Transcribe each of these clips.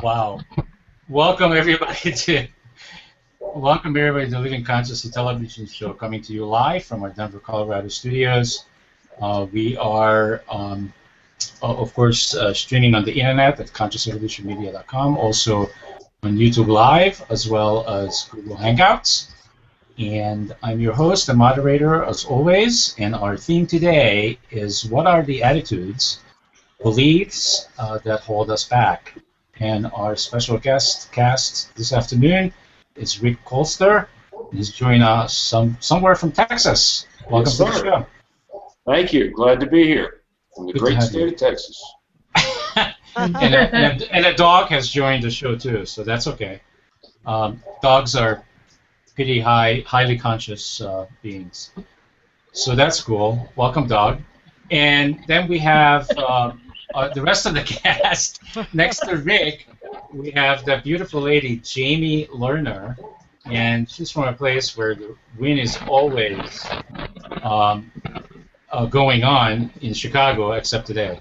Wow. Welcome everybody to the Living Consciously television show coming to you live from our Denver, Colorado studios. We are, of course, streaming on the internet at consciousrevolutionmedia.com, also on YouTube Live, as well as Google Hangouts. And I'm your host and moderator, as always, and our theme today is what are the attitudes, beliefs that hold us back? And our special guest cast this afternoon is Rick Colster. He's joining us somewhere from Texas. Welcome to the show. Thank you. Glad to be here from the great state of Texas. and a dog has joined the show too, so that's okay. Dogs are pretty highly conscious beings, so that's cool. Welcome, dog. And then we have the rest of the cast. Next to Rick, we have the beautiful lady, Jamie Lerner, and she's from a place where the wind is always going on in Chicago, except today.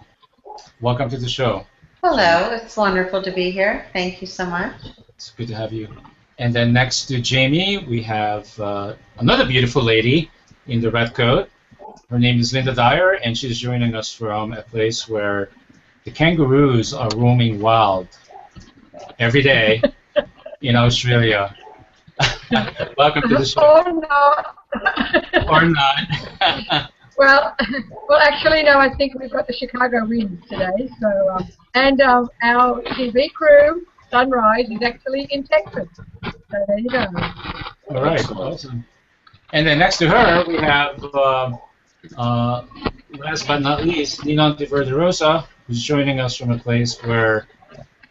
Welcome to the show. Hello, it's wonderful to be here. Thank you so much. It's good to have you. And then next to Jamie, we have another beautiful lady in the red coat. Her name is Linda Dyer, and she's joining us from a place where the kangaroos are roaming wild every day in Australia. Welcome to the show. Or not. Or not. well, actually, no, I think we've got the Chicago winds today. So, and our TV crew, Sunrise, is actually in Texas. So there you go. All right, awesome. And then next to her, we have, last but not least, Ninon de Verderosa, who's joining us from a place where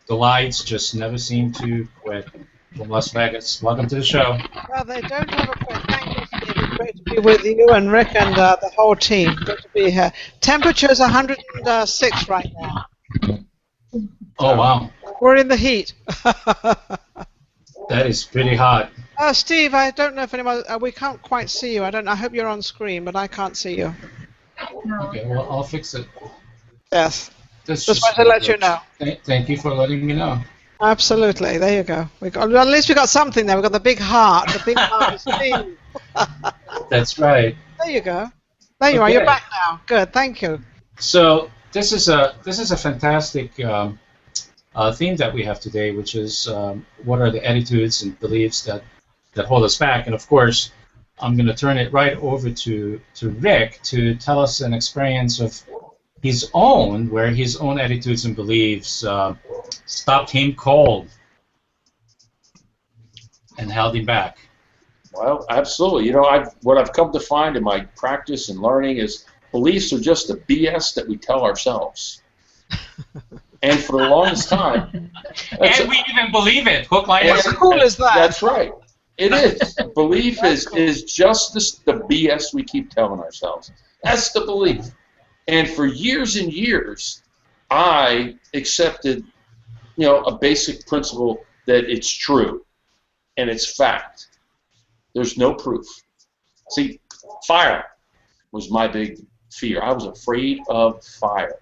the lights just never seem to quit, from Las Vegas. Welcome to the show. Well, they don't have a quit. Thank you, Steve. It's great to be with you and Rick and the whole team. Good to be here. Temperature's 106 right now. Oh, wow. We're in the heat. That is pretty hot. Steve, I don't know if anyone... we can't quite see you. I hope you're on screen, but I can't see you. No. Okay, well, I'll fix it. Yes. Just wanted to let you know. Thank you for letting me know. Absolutely. There you go. At least we got something there. We got the big heart. The big heart is Steve. That's right. There you go. There you are. You're back now. Good. Thank you. So this is a fantastic theme that we have today, which is what are the attitudes and beliefs that hold us back. And of course, I'm going to turn it right over to Rick to tell us an experience of his own, where his own attitudes and beliefs stopped him cold and held him back. Well, absolutely. You know, what I've come to find in my practice and learning is beliefs are just the BS that we tell ourselves. And for the longest time... And we even believe it. Hook, line, How cool is that? That's right. It is. Belief is just the BS we keep telling ourselves. That's the belief. And for years and years, I accepted, a basic principle that it's true and it's fact. There's no proof. See, fire was my big fear. I was afraid of fire.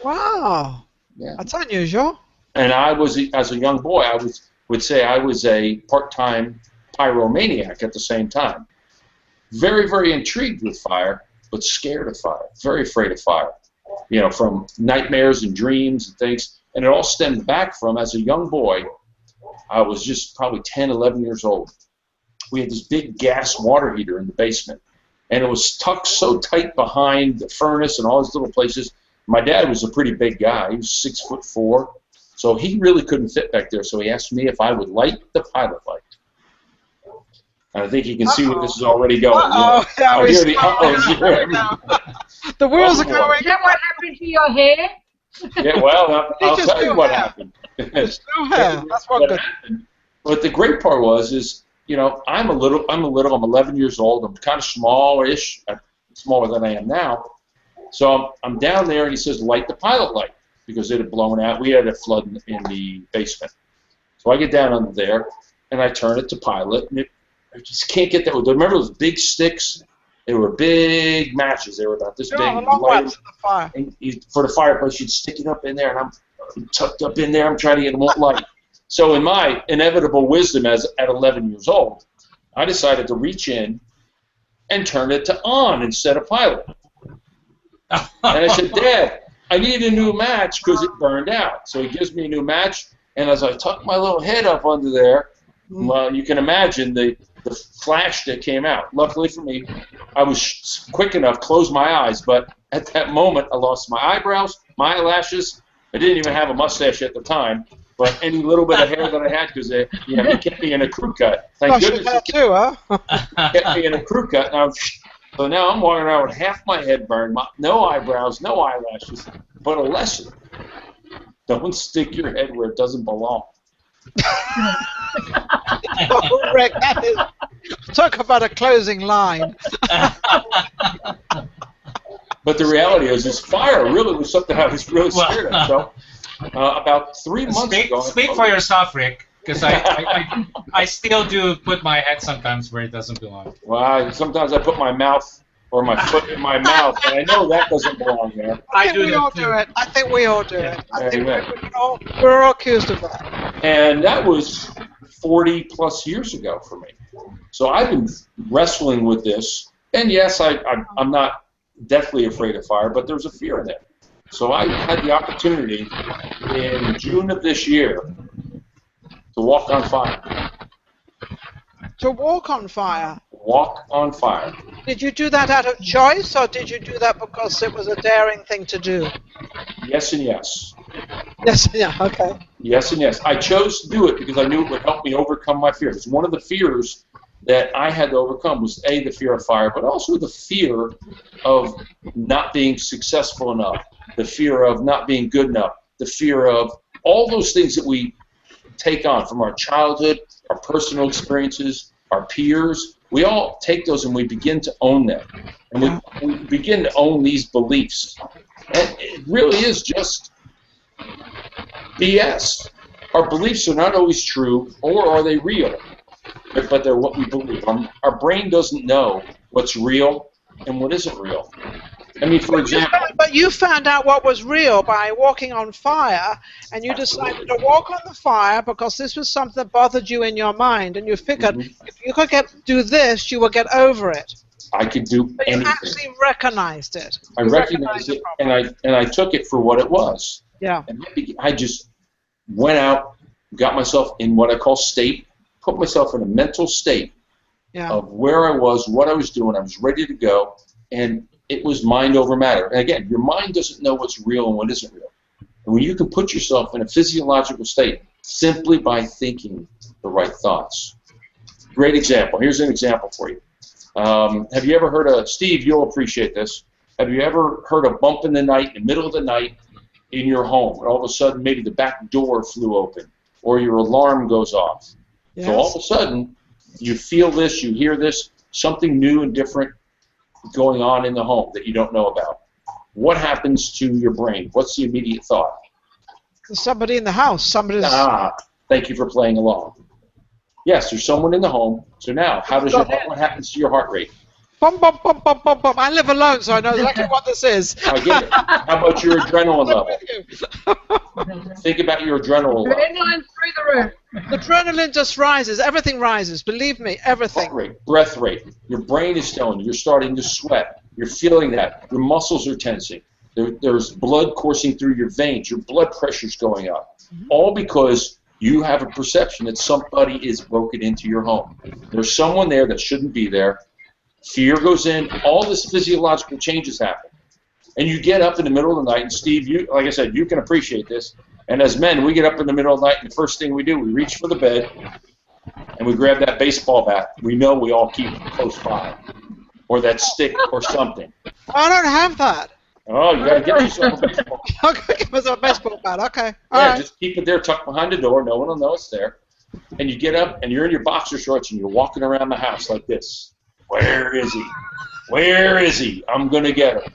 Wow. Yeah. That's unusual. And I was, as a young boy, I would say I was a part-time pyromaniac at the same time. Very, very intrigued with fire, but scared of fire. Very afraid of fire. From nightmares and dreams and things. And it all stemmed back from, as a young boy, I was just probably 10, 11 years old. We had this big gas water heater in the basement. And it was tucked so tight behind the furnace and all these little places. My dad was a pretty big guy. He was 6'4". So he really couldn't fit back there. So he asked me if I would light the pilot light. And I think you can see where this is already going. The wheels are going. Is that what happened to your hair? Yeah, well, I'll tell you what happened. That's what happened. But the great part is, I'm 11 years old. I'm kind of smallish, smaller than I am now. So I'm down there, and he says, light the pilot light, because it had blown out. We had a flood in the basement. So I get down under there, and I turn it to pilot, and I just can't get that. Remember those big sticks? They were big matches. They were about this big. Long ones for the fire. And for the fireplace, you'd stick it up in there, and tucked up in there. I'm trying to get more light. So in my inevitable wisdom at 11 years old, I decided to reach in and turn it to on instead of pilot. And I said, Dad, I need a new match because it burned out. So he gives me a new match, and as I tuck my little head up under there, well, you can imagine the flash that came out. Luckily for me, I was quick enough, closed my eyes, but at that moment I lost my eyebrows, my eyelashes. I didn't even have a mustache at the time, but any little bit of hair that I had, because he kept me in a crew cut. Thank goodness he kept me in a crew cut. And so now I'm walking around with half my head burned, no eyebrows, no eyelashes, but a lesson. Don't stick your head where it doesn't belong. Oh, Rick, that is, talk about a closing line. But the reality is, this fire really was something I was really scared of. So about 3 months ago... Speak for yourself, Rick, because I still do put my head sometimes where it doesn't belong. Well, sometimes I put my mouth or my foot in my mouth, and I know that doesn't belong there. I think we all do it. I think we all do it. I think we're all accused of that. And that was 40-plus years ago for me. So I've been wrestling with this, and yes, I'm not deathly afraid of fire, but there's a fear in it. So I had the opportunity in June of this year to walk on fire. To walk on fire? Walk on fire. Did you do that out of choice, or did you do that because it was a daring thing to do? Yes and yes. Yes, yeah, okay. Yes and yes. I chose to do it because I knew it would help me overcome my fears. One of the fears that I had to overcome was, A, the fear of fire, but also the fear of not being successful enough, the fear of not being good enough, the fear of all those things that we take on from our childhood, our personal experiences, our peers. We all take those and we begin to own them. And we begin to own these beliefs. And it really is just BS. Our beliefs are not always true, or are they real? But they're what we believe. Our brain doesn't know what's real and what isn't real. I mean, for example... But you found out what was real by walking on fire, and you decided to walk on the fire because this was something that bothered you in your mind, and you figured if you could do this, you would get over it. I could do anything. You actually recognized it. I recognized it, and I took it for what it was. Yeah. And I just went out, got myself in what I call state, put myself in a mental state of where I was, what I was doing. I was ready to go, and it was mind over matter. And again, your mind doesn't know what's real and what isn't real. And when you can put yourself in a physiological state simply by thinking the right thoughts. Great example. Here's an example for you. Have you ever heard of, Steve, you'll appreciate this, have you ever heard a bump in the night, in the middle of the night, in your home, and all of a sudden maybe the back door flew open, or your alarm goes off? Yes. So all of a sudden, you feel this, you hear this, something new and different going on in the home that you don't know about. What happens to your brain? What's the immediate thought? There's somebody in the house. Somebody's... Thank you for playing along. Yes, there's someone in the home. So now, what happens to your heart rate? Bum, bum, bum, bum, bum, bum. I live alone, so I know exactly what this is. I get it. How about your adrenaline level? Think about your adrenaline level. Adrenaline through the roof. The adrenaline just rises. Everything rises. Believe me, everything. Heart rate, breath rate. Your brain is telling you. You're starting to sweat. You're feeling that. Your muscles are tensing. There's blood coursing through your veins. Your blood pressure's going up. All because you have a perception that somebody is broken into your home. There's someone there that shouldn't be there. Fear goes in. All this physiological changes happen. And you get up in the middle of the night, and Steve, like I said, you can appreciate this. And as men, we get up in the middle of the night, and the first thing we do, we reach for the bed, and we grab that baseball bat. We know we all keep it close by, or that stick or something. I don't have that. Oh, you got to get yourself a baseball bat. I'm going to give myself a baseball bat, okay. All right. Just keep it there tucked behind the door. No one will know it's there. And you get up, and you're in your boxer shorts, and you're walking around the house like this. Where is he? Where is he? I'm going to get him.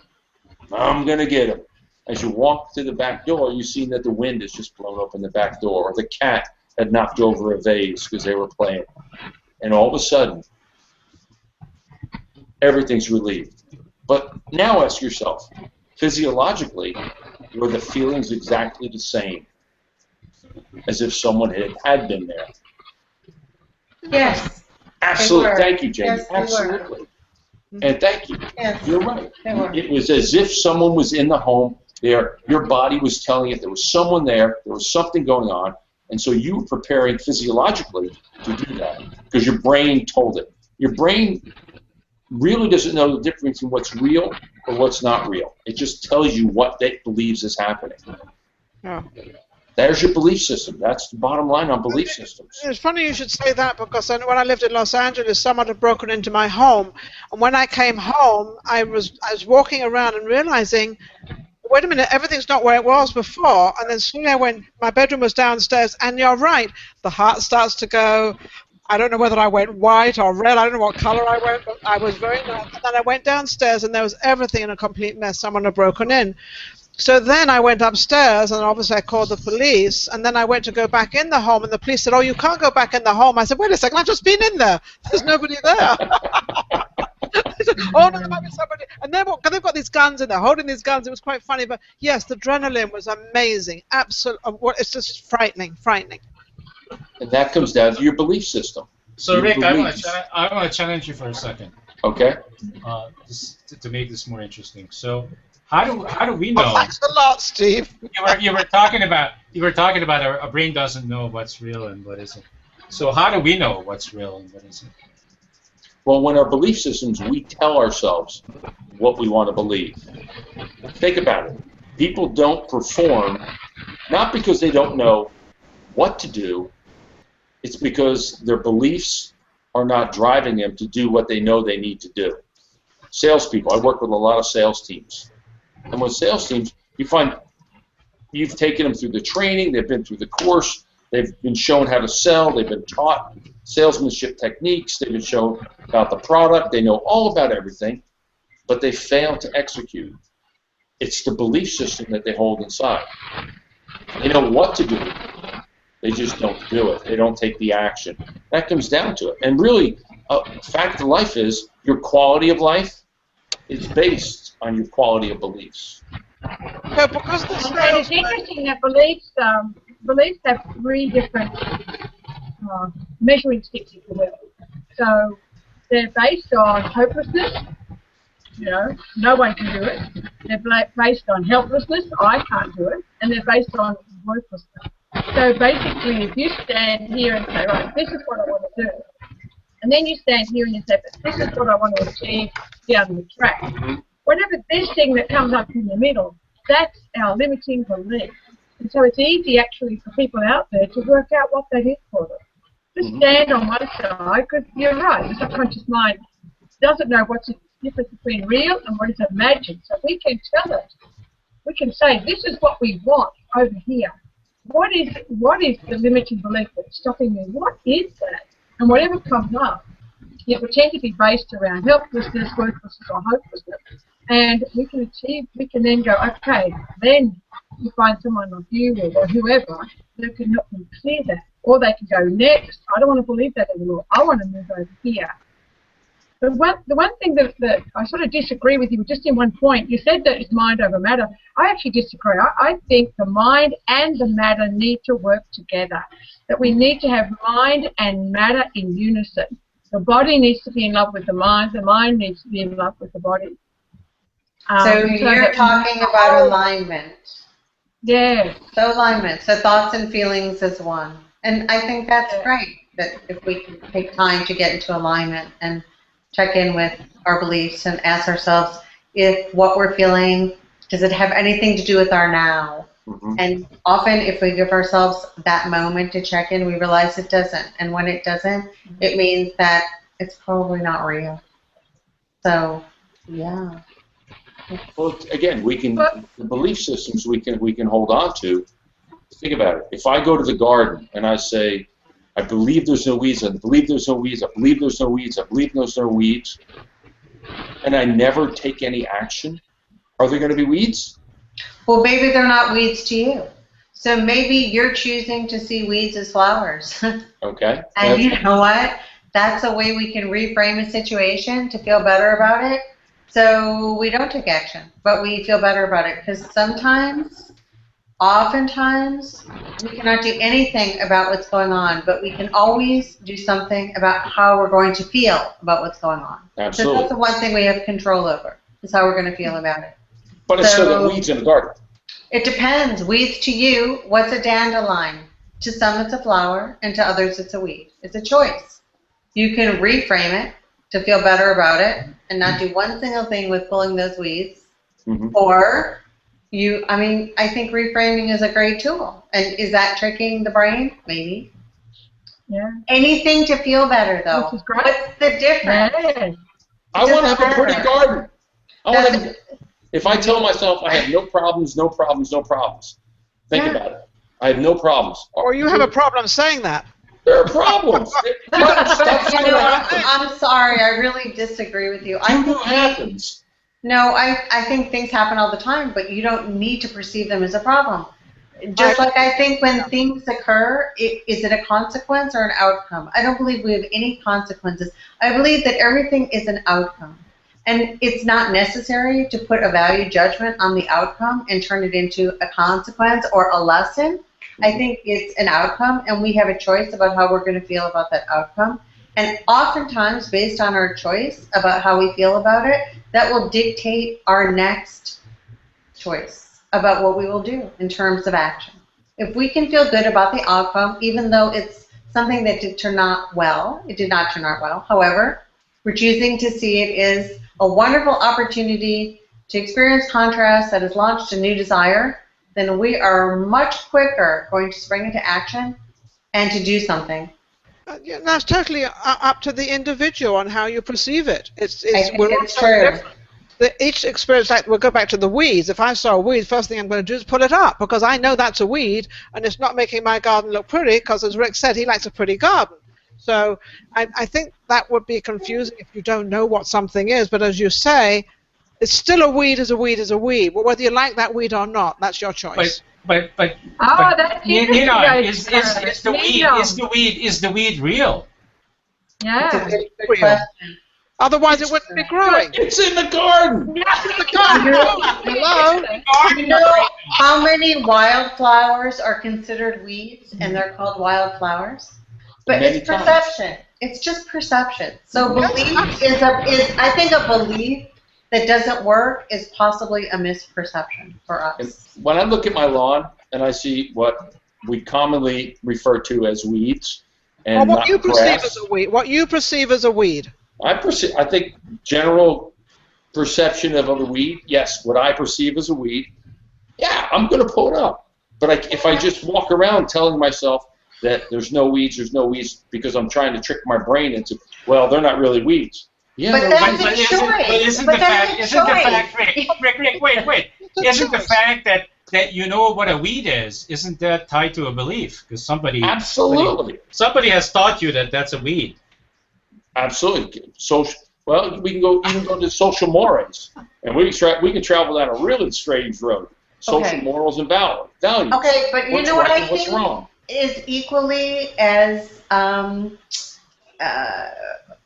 I'm going to get him. As you walk to the back door, you see that the wind has just blown open the back door, or the cat had knocked over a vase because they were playing. And all of a sudden, everything's relieved. But now ask yourself, physiologically, were the feelings exactly the same as if someone had been there? Yes. Absolutely. were. Thank you, Jamie. Yes, they were. Absolutely. And thank you. Yes. You're right. They were. It was as if someone was in the home there. Your body was telling it there was someone there. There was something going on. And so you were preparing physiologically to do that because your brain told it. Your brain really doesn't know the difference between what's real or what's not real. It just tells you what it believes is happening. Yeah. There's your belief system. That's the bottom line on belief systems. It's funny you should say that because when I lived in Los Angeles, someone had broken into my home, and when I came home, I was walking around and realizing, wait a minute, everything's not where it was before. And then suddenly my bedroom was downstairs, and you're right, the heart starts to go. I don't know whether I went white or red. I don't know what color I went, but I was very nervous. And then I went downstairs, and there was everything in a complete mess. Someone had broken in. So then I went upstairs, and obviously I called the police, and then I went to go back in the home, and the police said, oh, you can't go back in the home. I said, wait a second, I've just been in there. There's nobody there. I said, oh, no, there might be somebody. And they've got these guns, and they're holding these guns. It was quite funny, but yes, the adrenaline was amazing. Absolutely, it's just frightening. And that comes down to your belief system. So, Rick, I want to challenge you for a second. Okay. Just to make this more interesting. So, how do we know? Oh, thanks a lot, Steve. You were talking about a brain doesn't know what's real and what isn't. So, how do we know what's real and what isn't? Well, when our belief systems, we tell ourselves what we want to believe. Think about it. People don't perform not because they don't know what to do. It's because their beliefs are not driving them to do what they know they need to do. Salespeople, I work with a lot of sales teams. And with sales teams, you find you've taken them through the training, they've been through the course, they've been shown how to sell, they've been taught salesmanship techniques, they've been shown about the product, they know all about everything, but they fail to execute. It's the belief system that they hold inside. They know what to do. They just don't do it. They don't take the action. That comes down to it. And really, fact of life is your quality of life is based on your quality of beliefs. Yeah, because the And it's interesting that beliefs have three different measuring sticks, if you will. So they're based on hopelessness. You know, no one can do it. They're based on helplessness. I can't do it. And they're based on worthlessness. So basically, if you stand here and say, right, this is what I want to do, and then you stand here and you say, but this is what I want to achieve down the track, whatever this thing that comes up in the middle, that's our limiting belief. And so it's easy actually for people out there to work out what that is for them. Just stand on one side, because you're right, the subconscious mind doesn't know what's the difference between real and what is imagined. So we can tell it. We can say, this is what we want over here. What is the limiting belief that's stopping me? What is that? And whatever comes up, it will tend to be based around helplessness, worthlessness, or hopelessness. And we can then go, okay, then you find someone like you or whoever that can help them clear that. Or they can go, next, I don't want to believe that anymore. I want to move over here. The one thing that I sort of disagree with you, just in one point, you said that it's mind over matter. I actually disagree. I think the mind and the matter need to work together, that we need to have mind and matter in unison. The body needs to be in love with the mind needs to be in love with the body. So you're talking about alignment. Yeah. So alignment. So thoughts and feelings is one. And I think that's great, that if we can take time to get into alignment and check in with our beliefs and ask ourselves if what we're feeling, does it have anything to do with our now? And often if we give ourselves that moment to check in, we realize it doesn't. And when it doesn't, it means that it's probably not real. So, yeah. Well, again, the belief systems we can hold on to. Think about it. If I go to the garden and I say, I believe there's no weeds, I believe there's no weeds, I believe there's no weeds, I believe there's no weeds, and I never take any action, are there going to be weeds? Well, maybe they're not weeds to you. So maybe you're choosing to see weeds as flowers. Okay. And you know what? That's a way we can reframe a situation to feel better about it. So we don't take action, but we feel better about it because oftentimes, we cannot do anything about what's going on, but we can always do something about how we're going to feel about what's going on. Absolutely. So that's the one thing we have control over, is how we're going to feel about it. But it's still the weeds in the garden. It depends. Weeds to you, what's a dandelion? To some it's a flower, and to others it's a weed. It's a choice. You can reframe it to feel better about it and not do one single thing with pulling those weeds. Or I think reframing is a great tool. And is that tricking the brain? Maybe. Yeah. Anything to feel better, though. Which is great. What's the difference? Yeah. I want to have a pretty garden. If I tell myself I have no problems, no problems, no problems, think about it. I have no problems. Or you have a problem saying that. There are problems. I'm sorry, I really disagree with you. I think happens. No, I think things happen all the time, but you don't need to perceive them as a problem. Just like I think when things occur, is it a consequence or an outcome? I don't believe we have any consequences. I believe that everything is an outcome. And it's not necessary to put a value judgment on the outcome and turn it into a consequence or a lesson. I think it's an outcome, and we have a choice about how we're going to feel about that outcome. And oftentimes, based on our choice about how we feel about it, that will dictate our next choice about what we will do in terms of action. If we can feel good about the outcome, even though it's something that did turn out well, it did not turn out well. However, we're choosing to see it as a wonderful opportunity to experience contrast that has launched a new desire, then we are much quicker going to spring into action and to do something. That's totally up to the individual on how you perceive it. I think it's true. Each experience, like we'll go back to the weeds. If I saw a weed, first thing I'm going to do is pull it up because I know that's a weed and it's not making my garden look pretty because, as Rick said, he likes a pretty garden. So I think that would be confusing if you don't know what something is. But as you say, it's still a weed is a weed is a weed. Well, whether you like that weed or not, that's your choice. But That's Nina, is the weed real? Yeah. It's a good question. Otherwise, it wouldn't be growing. It's in the garden. Hello. You know how many wildflowers are considered weeds and they're called wildflowers? But it's perception. It's just perception. So belief I think a belief that doesn't work is possibly a misperception for us. And when I look at my lawn and I see what we commonly refer to as weeds and what you perceive grass, as a weed. What you perceive as a weed. I think general perception of a weed, yes, what I perceive as a weed, yeah, I'm going to pull it up. But if I just walk around telling myself that there's no weeds because I'm trying to trick my brain into, well, they're not really weeds. Yeah, but that's a choice. Isn't the fact, Rick, wait. Isn't the fact that you know what a weed is, isn't that tied to a belief? Because somebody has taught you that that's a weed. Absolutely. Well, we can go to social mores, and we can travel down a really strange road. Social morals and values. Okay, but you know what I what's think wrong? Is equally as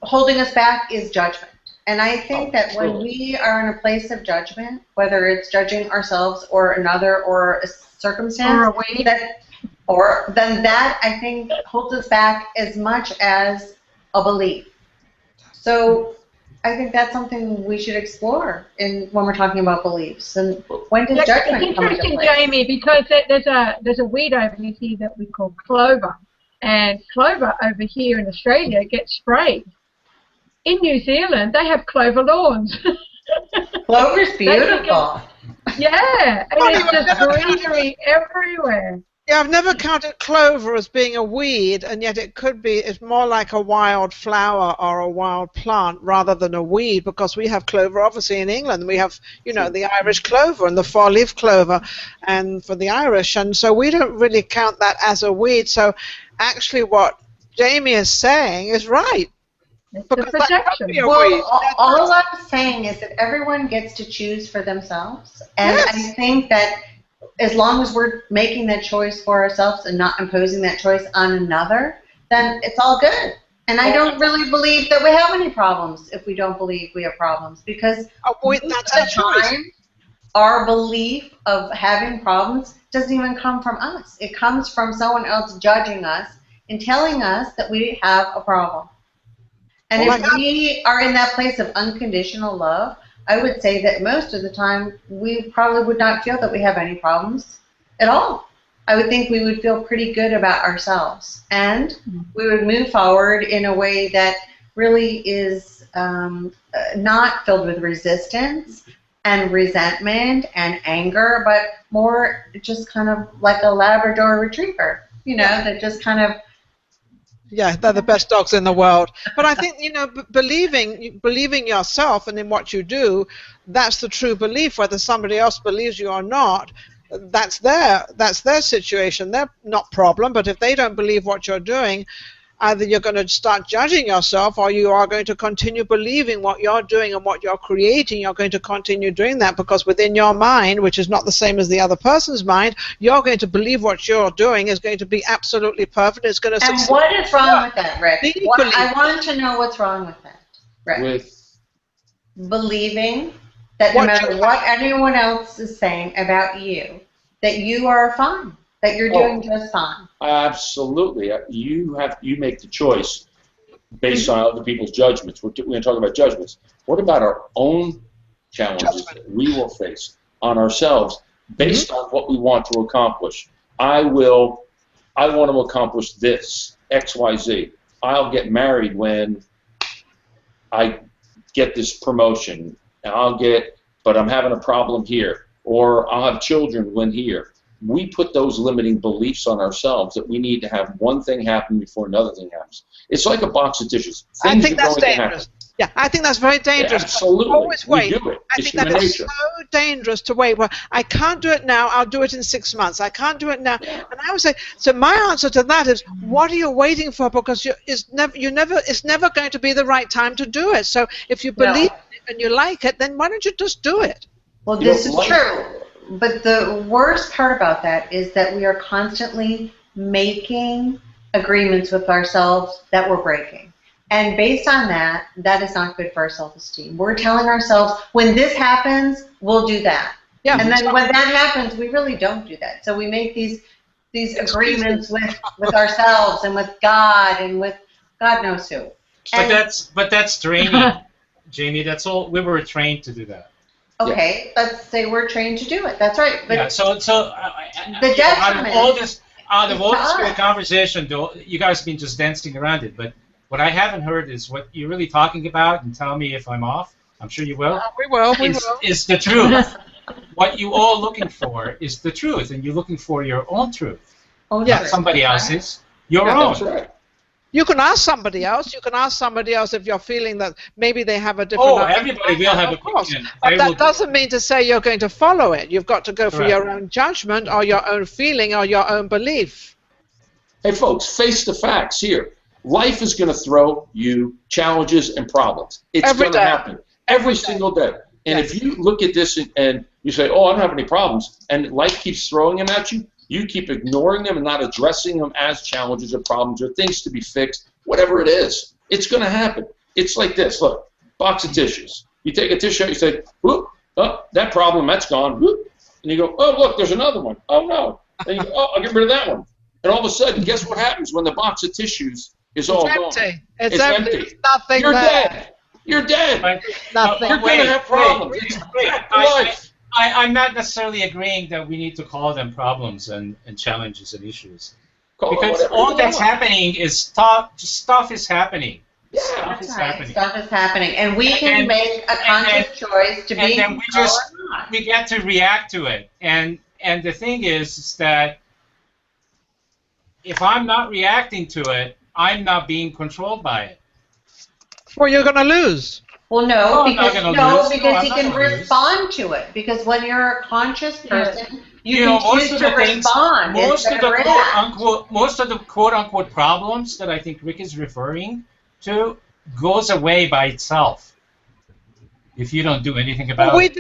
holding us back is judgment. And I think that when we are in a place of judgment, whether it's judging ourselves or another or a circumstance, or a way, then that I think holds us back as much as a belief. So I think that's something we should explore when we're talking about beliefs. And when does judgment come into play? It's interesting, place? Jamie, because there's a weed over here that we call clover, and clover over here in Australia gets sprayed. In New Zealand, they have clover lawns. Clover's beautiful. Yeah, and it's just greenery everywhere. Yeah, I've never counted clover as being a weed, and yet it's more like a wild flower or a wild plant rather than a weed, because we have clover, obviously, in England. We have, the Irish clover and the four-leaf clover and for the Irish, and so we don't really count that as a weed. So actually what Jamie is saying is right. It's the perception. All I'm saying is that everyone gets to choose for themselves, and I think that as long as we're making that choice for ourselves and not imposing that choice on another, then it's all good. And I don't really believe that we have any problems if we don't believe we have problems, because most of that's a the choice. time, our belief of having problems doesn't even come from us. It comes from someone else judging us and telling us that we have a problem. And Well, if we are in that place of unconditional love, I would say that most of the time we probably would not feel that we have any problems at all. I would think we would feel pretty good about ourselves, and we would move forward in a way that really is not filled with resistance and resentment and anger, but more just kind of like a Labrador Retriever, you know, that just kind of. Yeah, they're the best dogs in the world. But I think, you know, believing yourself and in what you do, that's the true belief. Whether somebody else believes you or not, that's their situation, their not problem. But if they don't believe what you're doing, either you're going to start judging yourself, or you are going to continue believing what you're doing and what you're creating. You're going to continue doing that because within your mind, which is not the same as the other person's mind, you're going to believe what you're doing is going to be absolutely perfect. It's going to And succeed. what is wrong with that, Rick? I want to know what's wrong with that, Rick. With Believing that no matter what anyone else is saying about you, that you are fine, that you're doing just fine. Absolutely. You make the choice based on other people's judgments. We're going to talk about judgments. What about our own challenges that we will face on ourselves based on what we want to accomplish? I want to accomplish this, X, Y, Z. I'll get married when I get this promotion. But I'm having a problem here. Or I'll have children when here. We put those limiting beliefs on ourselves that we need to have one thing happen before another thing happens. It's like a box of dishes. I think that's dangerous. Yeah, I think that's very dangerous. Yeah, absolutely. Always wait. We do it. I think that is so dangerous to wait. Well, I can't do it now. I'll do it in 6 months. I can't do it now. Yeah. And I would say, so my answer to that is, what are you waiting for? Because it's never going to be the right time to do it. So if you believe it and you like it, then why don't you just do it? Well, this is true. But the worst part about that is that we are constantly making agreements with ourselves that we're breaking. And based on that, that is not good for our self-esteem. We're telling ourselves, when this happens, we'll do that. Yeah. And then when that happens, we really don't do that. So we make these agreements with ourselves and with God and with God knows who. But that's training, Jamie. That's all. We were trained to do that. Okay, let's say we're trained to do it. That's right. But yeah. So the detriment. Out of all this great conversation, though, you guys have been just dancing around it. But what I haven't heard is what you're really talking about, and tell me if I'm off. I'm sure you will. We will. Is the truth. What you all looking for is the truth, and you're looking for your own truth. Not somebody else's. Your own. That's right. You can ask somebody else. You can ask somebody else if you're feeling that maybe they have a different. Oh, everybody will have an opinion. But that doesn't mean to say you're going to follow it. You've got to go for your own judgment or your own feeling or your own belief. Hey, folks, face the facts here. Life is going to throw you challenges and problems. It's going to happen every single day. And if you look at this and you say, oh, I don't have any problems, and life keeps throwing them at you, you keep ignoring them and not addressing them as challenges or problems or things to be fixed, whatever it is, it's going to happen. It's like this. Look, box of tissues. You take a tissue out, you say, whoop, oh, that problem, that's gone. Whoop. And you go, oh, look, there's another one. Oh, no. Then you go, oh, I'll get rid of that one. And all of a sudden, guess what happens when the box of tissues is all gone? It's empty. There's nothing You're there. dead. You're dead. Nothing. You're going to have problems. It's life. I'm not necessarily agreeing that we need to call them problems and challenges and issues. Because all that's happening is stuff is happening. Yeah. Stuff is happening. Stuff is happening. And we can make a conscious choice to be and then we get to react to it. And the thing is that if I'm not reacting to it, I'm not being controlled by it. Well, you're going to lose. Well, no, because you can respond to it. Because when you're a conscious person, you can choose to respond. Most of the quote unquote problems that I think Rick is referring to goes away by itself if you don't do anything about we it.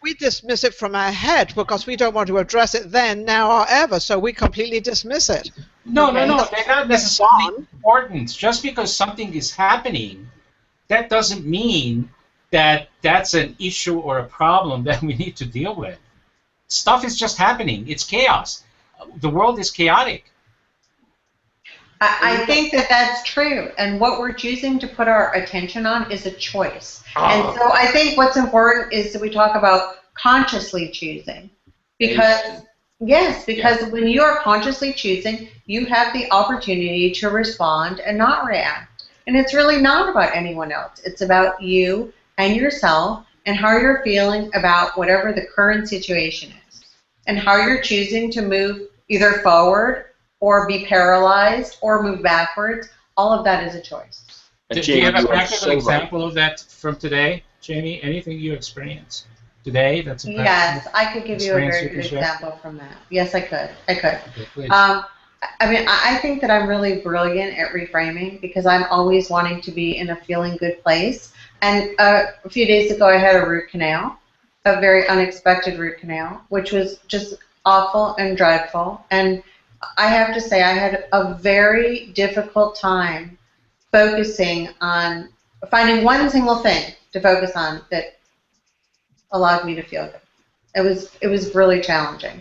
We dismiss it from our head because we don't want to address it then, now, or ever. So we completely dismiss it. No, Okay. they're not necessarily important. Just because something is happening, that doesn't mean that that's an issue or a problem that we need to deal with. Stuff is just happening. It's chaos. The world is chaotic. I think that that's true, and what we're choosing to put our attention on is a choice. And so I think what's important is that we talk about consciously choosing, because because when you are consciously choosing, you have the opportunity to respond and not react. And it's really not about anyone else. It's about you and yourself and how you're feeling about whatever the current situation is, and how you're choosing to move either forward or be paralyzed or move backwards. All of that is a choice. Do you have a practical example of that from today, Jamie? Anything you experienced today that's a Yes, I could give you a very good example from that. Yes, I could. Okay, please. I mean, I think that I'm really brilliant at reframing because I'm always wanting to be in a feeling good place. And a few days ago, I had a root canal, a very unexpected root canal, which was just awful and dreadful. And I have to say, I had a very difficult time focusing on finding one single thing to focus on that allowed me to feel good. It was really challenging.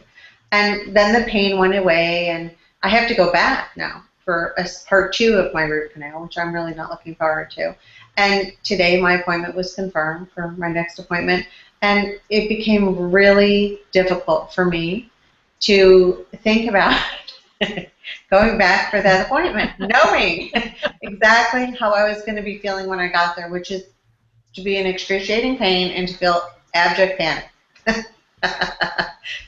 And then the pain went away, and I have to go back now for part 2 of my root canal, which I'm really not looking forward to. And today my appointment was confirmed for my next appointment, and it became really difficult for me to think about going back for that appointment, knowing exactly how I was going to be feeling when I got there, which is to be in excruciating pain and to feel abject panic.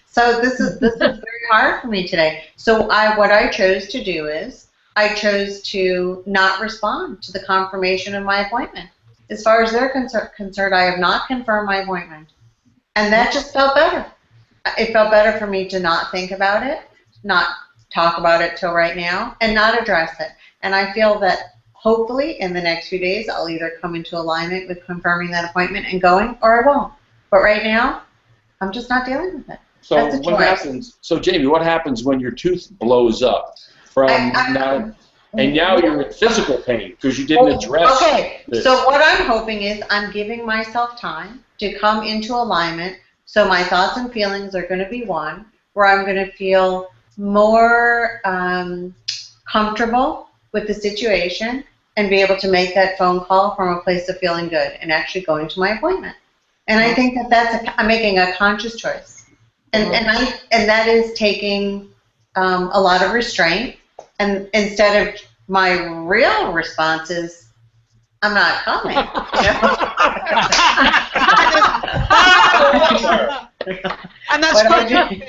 So this is very hard for me today. So what I chose to do is I chose to not respond to the confirmation of my appointment. As far as they're concerned, I have not confirmed my appointment, and that just felt better. It felt better for me to not think about it, not talk about it till right now, and not address it. And I feel that hopefully in the next few days I'll either come into alignment with confirming that appointment and going, or I won't. But right now, I'm just not dealing with it. So That's a what choice. happens? So Jamie, what happens when your tooth blows up from now, and now you're in physical pain because you didn't address? Okay. This. So what I'm hoping is I'm giving myself time to come into alignment. So my thoughts and feelings are going to be one, where I'm going to feel more comfortable with the situation and be able to make that phone call from a place of feeling good and actually going to my appointment. And I think that I'm making a conscious choice, and that is taking a lot of restraint. And instead of my real response is, I'm not coming. And that's quite Jamie.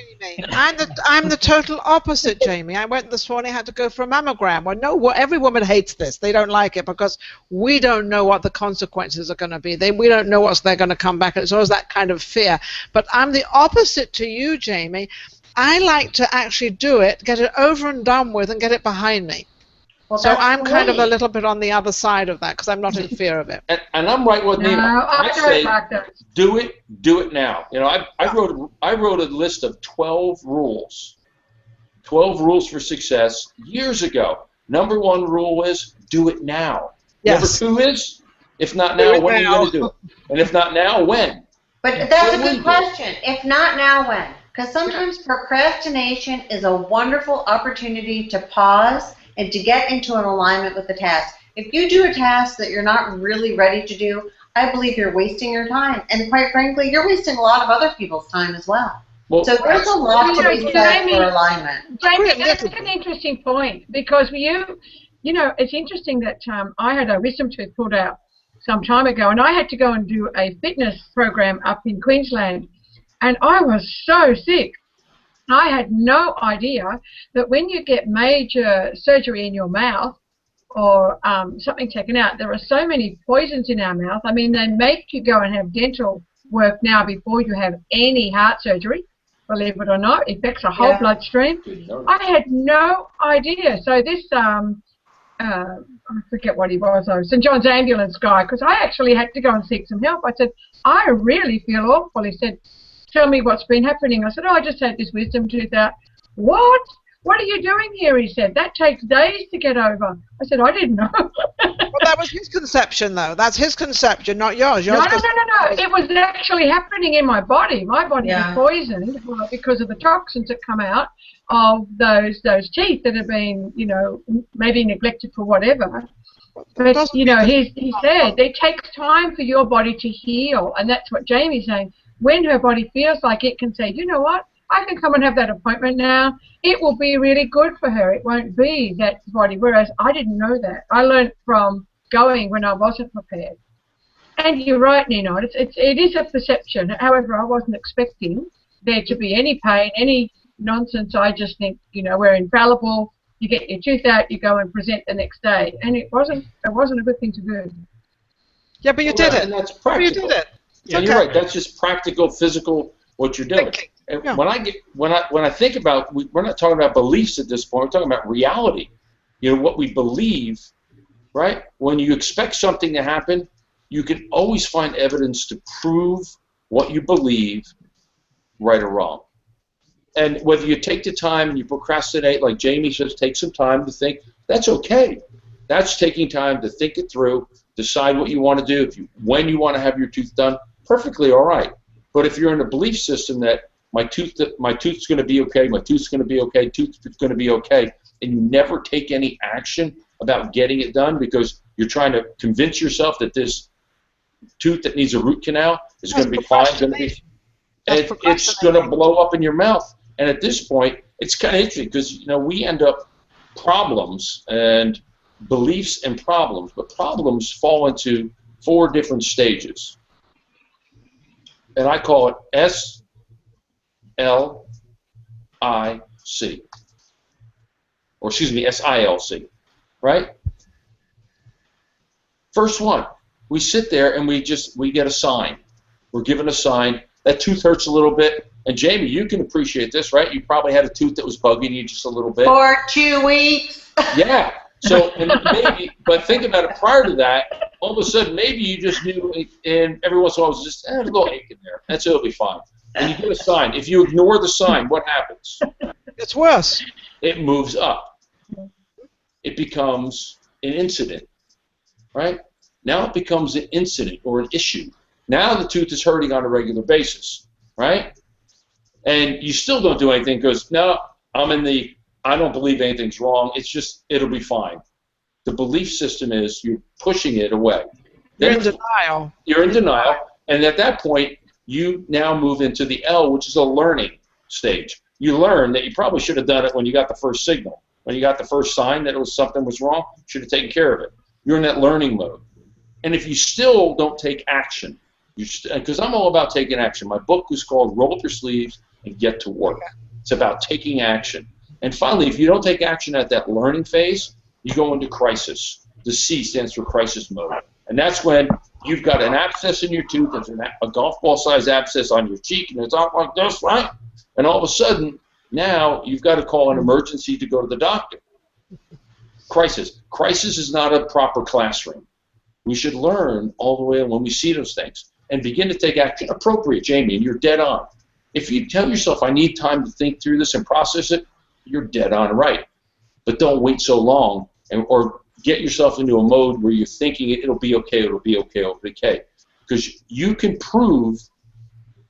I'm the total opposite, Jamie. I went this morning, had to go for a mammogram. Well, every woman hates this. They don't like it because we don't know what the consequences are going to be. We don't know what's they're going to come back. And it's always that kind of fear. But I'm the opposite to you, Jamie. I like to actually do it, get it over and done with, and get it behind me. Well, so I'm kind of a little bit on the other side of that because I'm not in fear of it. And I'm right with Nima. I say, do it now. You know, I wrote a list of 12 rules. 12 rules for success years ago. Number 1 rule is do it now. Yes. Number 2 is, if not now, when are you going to do it? And if not now, when? But that's a good question. If not now, when? Because sometimes procrastination is a wonderful opportunity to pause and to get into an alignment with the task. If you do a task that you're not really ready to do, I believe you're wasting your time. And quite frankly, you're wasting a lot of other people's time as well. So there's a lot to be said for alignment. Jamie, that's an interesting point because you know, it's interesting that I had a wisdom tooth pulled out some time ago, and I had to go and do a fitness program up in Queensland, and I was so sick. I had no idea that when you get major surgery in your mouth or something taken out, there are so many poisons in our mouth. I mean, they make you go and have dental work now before you have any heart surgery, believe it or not. It affects the whole bloodstream. I had no idea. So this, I forget what he was, St. John's ambulance guy, because I actually had to go and seek some help. I said, I really feel awful. He said, tell me what's been happening. I said, I just had this wisdom tooth out. What? what are you doing here? He said, that takes days to get over. I said, I didn't know. Well, that was his conception, though. That's his conception, not yours. No. It was actually happening in my body. My body was poisoned because of the toxins that come out of those teeth that have been, you know, maybe neglected for whatever. But, you know, he said it takes time for your body to heal, and that's what Jamie's saying. When her body feels like it can say, you know what, I can come and have that appointment now, it will be really good for her. It won't be that body, whereas I didn't know that. I learned from going when I wasn't prepared. And you're right, Nina, it is a perception. However, I wasn't expecting there to be any pain, any nonsense. I just think, you know, we're infallible. You get your tooth out, you go and present the next day, and it wasn't a good thing to do. Yeah, but you did it. And that's practical. You did it. Yeah, you're right. That's just practical, physical, what you're doing. And Yeah. when I think about, we're not talking about beliefs at this point. We're talking about reality. You know, what we believe, right? When you expect something to happen, you can always find evidence to prove what you believe, right or wrong. And whether you take the time and you procrastinate, like Jamie says, take some time to think, that's okay. That's taking time to think it through, decide what you want to do, when you want to have your tooth done, perfectly all right. But if you're in a belief system that my tooth's going to be okay, my tooth's going to be okay, tooth's going to be okay, and you never take any action about getting it done because you're trying to convince yourself that this tooth that needs a root canal is going to be fine, it's going to blow up in your mouth. And at this point, it's kind of interesting because, you know, we end up problems and beliefs and problems, but problems fall into 4 different stages. And I call it S-L-I-C. Or excuse me, S-I-L-C, right? First one, we sit there and we get a sign. We're given a sign. That tooth hurts a little bit. And Jamie, you can appreciate this, right? You probably had a tooth that was bugging you just a little bit. For 2 weeks. Yeah. So, and maybe, but think about it prior to that, all of a sudden, maybe you just knew, and every once in a while, it was just, a little ache in there. That's it'll be fine. And you get a sign. If you ignore the sign, what happens? It's worse. It moves up. It becomes an incident, right? Now it becomes an incident or an issue. Now the tooth is hurting on a regular basis, right? And you still don't do anything because, no, I don't believe anything's wrong. It's just, it'll be fine. The belief system is you're pushing it away. You're in denial. You're in denial. And at that point, you now move into the L, which is a learning stage. You learn that you probably should have done it when you got the first signal. When you got the first sign that something was wrong, you should have taken care of it. You're in that learning mode. And if you still don't take action, because I'm all about taking action. My book is called Roll Up Your Sleeves and Get to Work. It's about taking action. And finally, if you don't take action at that learning phase, you go into crisis. The C stands for crisis mode. And that's when you've got an abscess in your tooth, there's a golf ball-sized abscess on your cheek, and it's out like this, right? And all of a sudden, now you've got to call an emergency to go to the doctor. Crisis. Crisis is not a proper classroom. We should learn all the way when we see those things and begin to take action. Appropriate, Jamie, and you're dead on. If you tell yourself, I need time to think through this and process it, you're dead on right. But don't wait so long or get yourself into a mode where you're thinking it'll be okay, it'll be okay, it'll be okay. Because you can prove,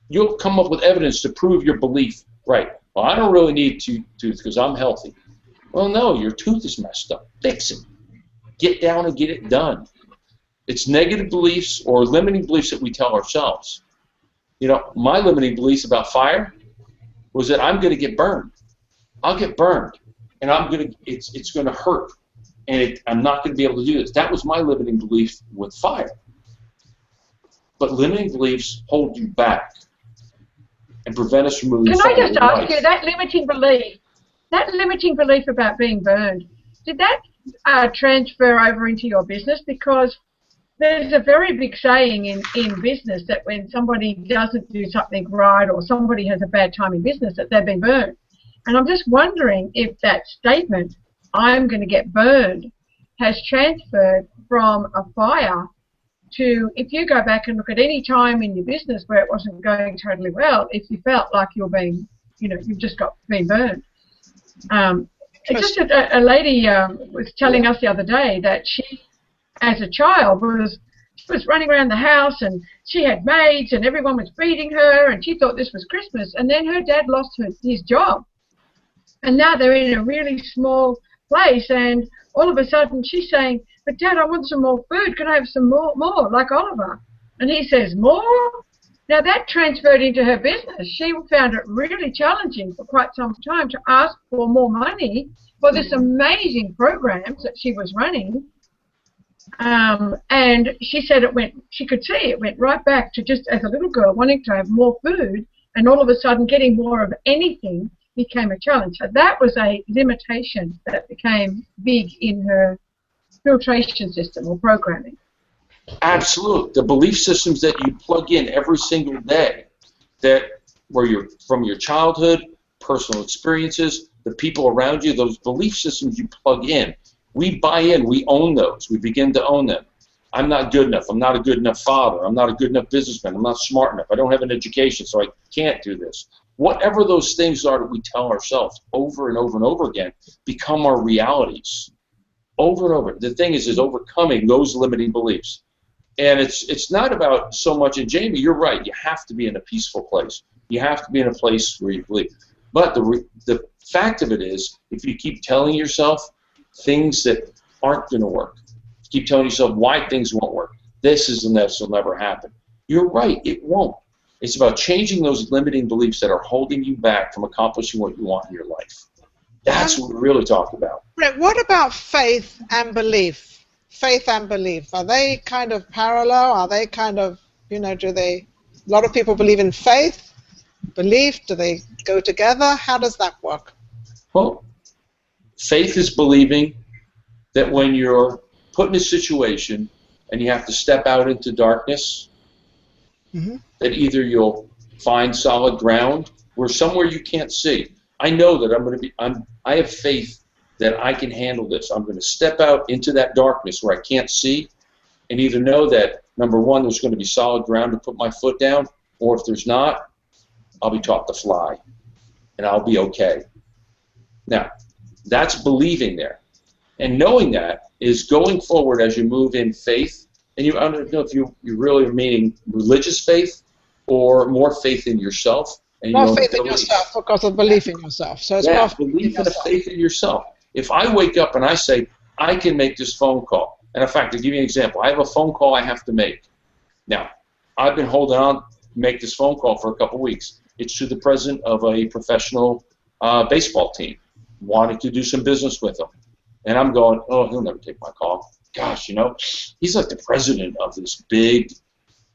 you'll come up with evidence to prove your belief right. Well, I don't really need tooth because I'm healthy. Well, no, your tooth is messed up. Fix it. Get down and get it done. It's negative beliefs or limiting beliefs that we tell ourselves. You know, my limiting beliefs about fire was that I'm going to get burned. I'll get burned, and it's going to hurt, and I'm not going to be able to do this. That was my limiting belief with fire. But limiting beliefs hold you back and prevent us from moving forward. Can I just ask you, that limiting belief about being burned, did that transfer over into your business? Because there's a very big saying in business that when somebody doesn't do something right or somebody has a bad time in business, that they've been burned. And I'm just wondering if that statement, I'm going to get burned, has transferred from a fire to, if you go back and look at any time in your business where it wasn't going totally well, if you felt like you're being, you know, you've just been burned. Just a lady was telling us the other day that she, as a child, was running around the house and she had maids and everyone was feeding her and she thought this was Christmas. And then her dad lost his job. And now they're in a really small place and all of a sudden she's saying, but Dad, I want some more food. Can I have some more like Oliver? And he says, more? Now that transferred into her business. She found it really challenging for quite some time to ask for more money for this amazing programs that she was running. And she said she could see it went right back to just as a little girl wanting to have more food, and all of a sudden getting more of anything became a challenge. So that was a limitation that became big in her filtration system or programming. Absolutely. The belief systems that you plug in every single day, from your childhood, personal experiences, the people around you, those belief systems you plug in. We buy in. We own those. We begin to own them. I'm not good enough. I'm not a good enough father. I'm not a good enough businessman. I'm not smart enough. I don't have an education, so I can't do this. Whatever those things are that we tell ourselves over and over and over again become our realities. Over and over. The thing is overcoming those limiting beliefs. And it's not about so much, and Jamie, you're right, you have to be in a peaceful place. You have to be in a place where you believe. But the fact of it is, if you keep telling yourself things that aren't going to work, keep telling yourself why things won't work, this will never happen, you're right, it won't. It's about changing those limiting beliefs that are holding you back from accomplishing what you want in your life. That's what we really talk about. Rick, what about faith and belief? Faith and belief, are they kind of parallel? Are they kind of, a lot of people believe in faith, belief, do they go together? How does that work? Well, faith is believing that when you're put in a situation and you have to step out into darkness, that either you'll find solid ground or somewhere you can't see. I know that I have faith that I can handle this. I'm going to step out into that darkness where I can't see and either know that, number one, there's going to be solid ground to put my foot down, or if there's not, I'll be taught to fly, and I'll be okay. Now, that's believing there. And knowing that is going forward as you move in faith, and I don't know if you're really meaning religious faith or more faith in yourself. And more faith in yourself because of belief in yourself. So it's more belief and faith in yourself. If I wake up and I say, I can make this phone call, and in fact, to give you an example, I have a phone call I have to make. Now, I've been holding on to make this phone call for a couple weeks. It's to the president of a professional baseball team, wanting to do some business with him. And I'm going, oh, he'll never take my call. Gosh, he's like the president of this big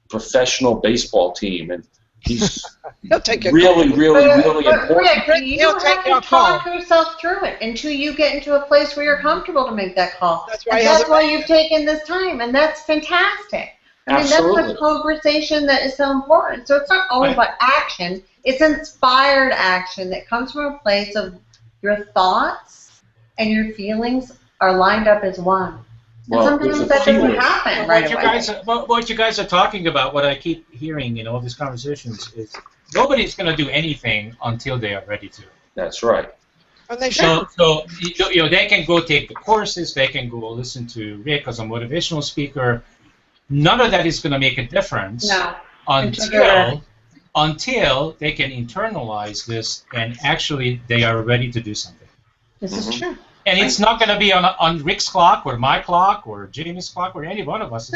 professional baseball team, and he's really important. Rick, you have to talk yourself through it until you get into a place where you're comfortable to make that call. That's why you've taken this time, and that's fantastic. I mean, that's a conversation that is so important. So it's not always about action. It's inspired action that comes from a place of your thoughts and your feelings are lined up as one. And sometimes that doesn't happen right away. What you guys are talking about, what I keep hearing in all these conversations is nobody's going to do anything until they are ready to. That's right. And they so they can go take the courses, they can go listen to Rick as a motivational speaker. None of that is going to make a difference until they can internalize this and actually they are ready to do something. This is true. And it's not going to be on Rick's clock or my clock or Jamie's clock or any one of us'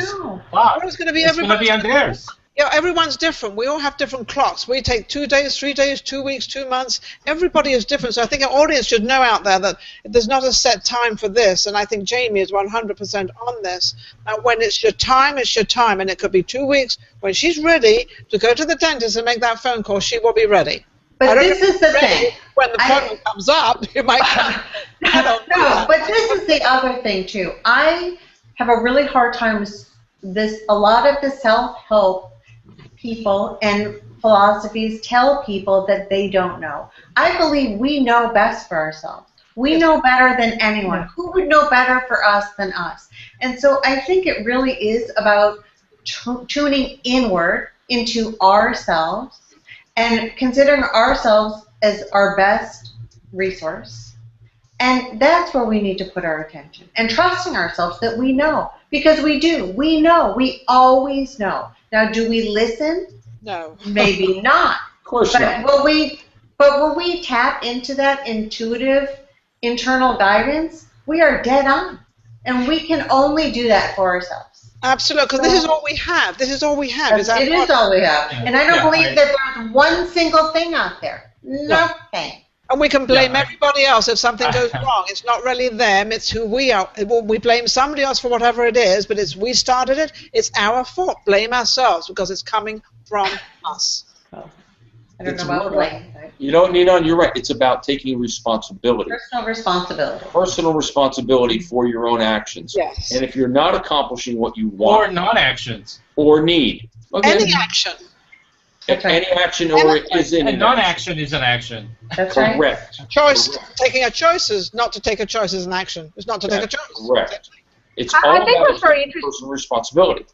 clock. It's going to be on theirs. Everyone's different. We all have different clocks. We take 2 days, 3 days, 2 weeks, 2 months. Everybody is different. So I think our audience should know out there that there's not a set time for this. And I think Jamie is 100% on this. When it's your time, it's your time. And it could be 2 weeks. When she's ready to go to the dentist and make that phone call, she will be ready. But this is the thing. When the phone comes up, you might come. No, but this is the other thing, too. I have a really hard time with this. A lot of the self-help people and philosophies tell people that they don't know. I believe we know best for ourselves. We know better than anyone. Who would know better for us than us? And so I think it really is about tuning inward into ourselves and considering ourselves as our best resource And that's where we need to put our attention. And trusting ourselves that we know. Because we do. We know. We always know. Now, do we listen? No. Maybe not. Of course But not. will we tap into that intuitive internal guidance? We are dead on. And we can only do that for ourselves. Absolutely, because this is all we have. This is all we have. Is that It is all we have. And I don't Yeah, believe that there's one single thing out there. Nothing. And we can blame Yeah, everybody else if something goes wrong. It's not really them, it's who we are. Well, we blame somebody else for whatever it is, but we started it, it's our fault. Blame ourselves because it's coming from us. I don't It's know about more blame. But You know, Nina, you're right. It's about taking responsibility. personal responsibility. Personal responsibility for your own actions. Yes. And if you're not accomplishing what you Or want non-actions. or need, okay, Any action. That's right. any action or is in And an non-action is an action. That's right. Correct. Choice. Correct. Taking a choice is not to take a choice is an action. It's not to take a That's choice. correct. It's I all think about what's very interesting. personal responsibility.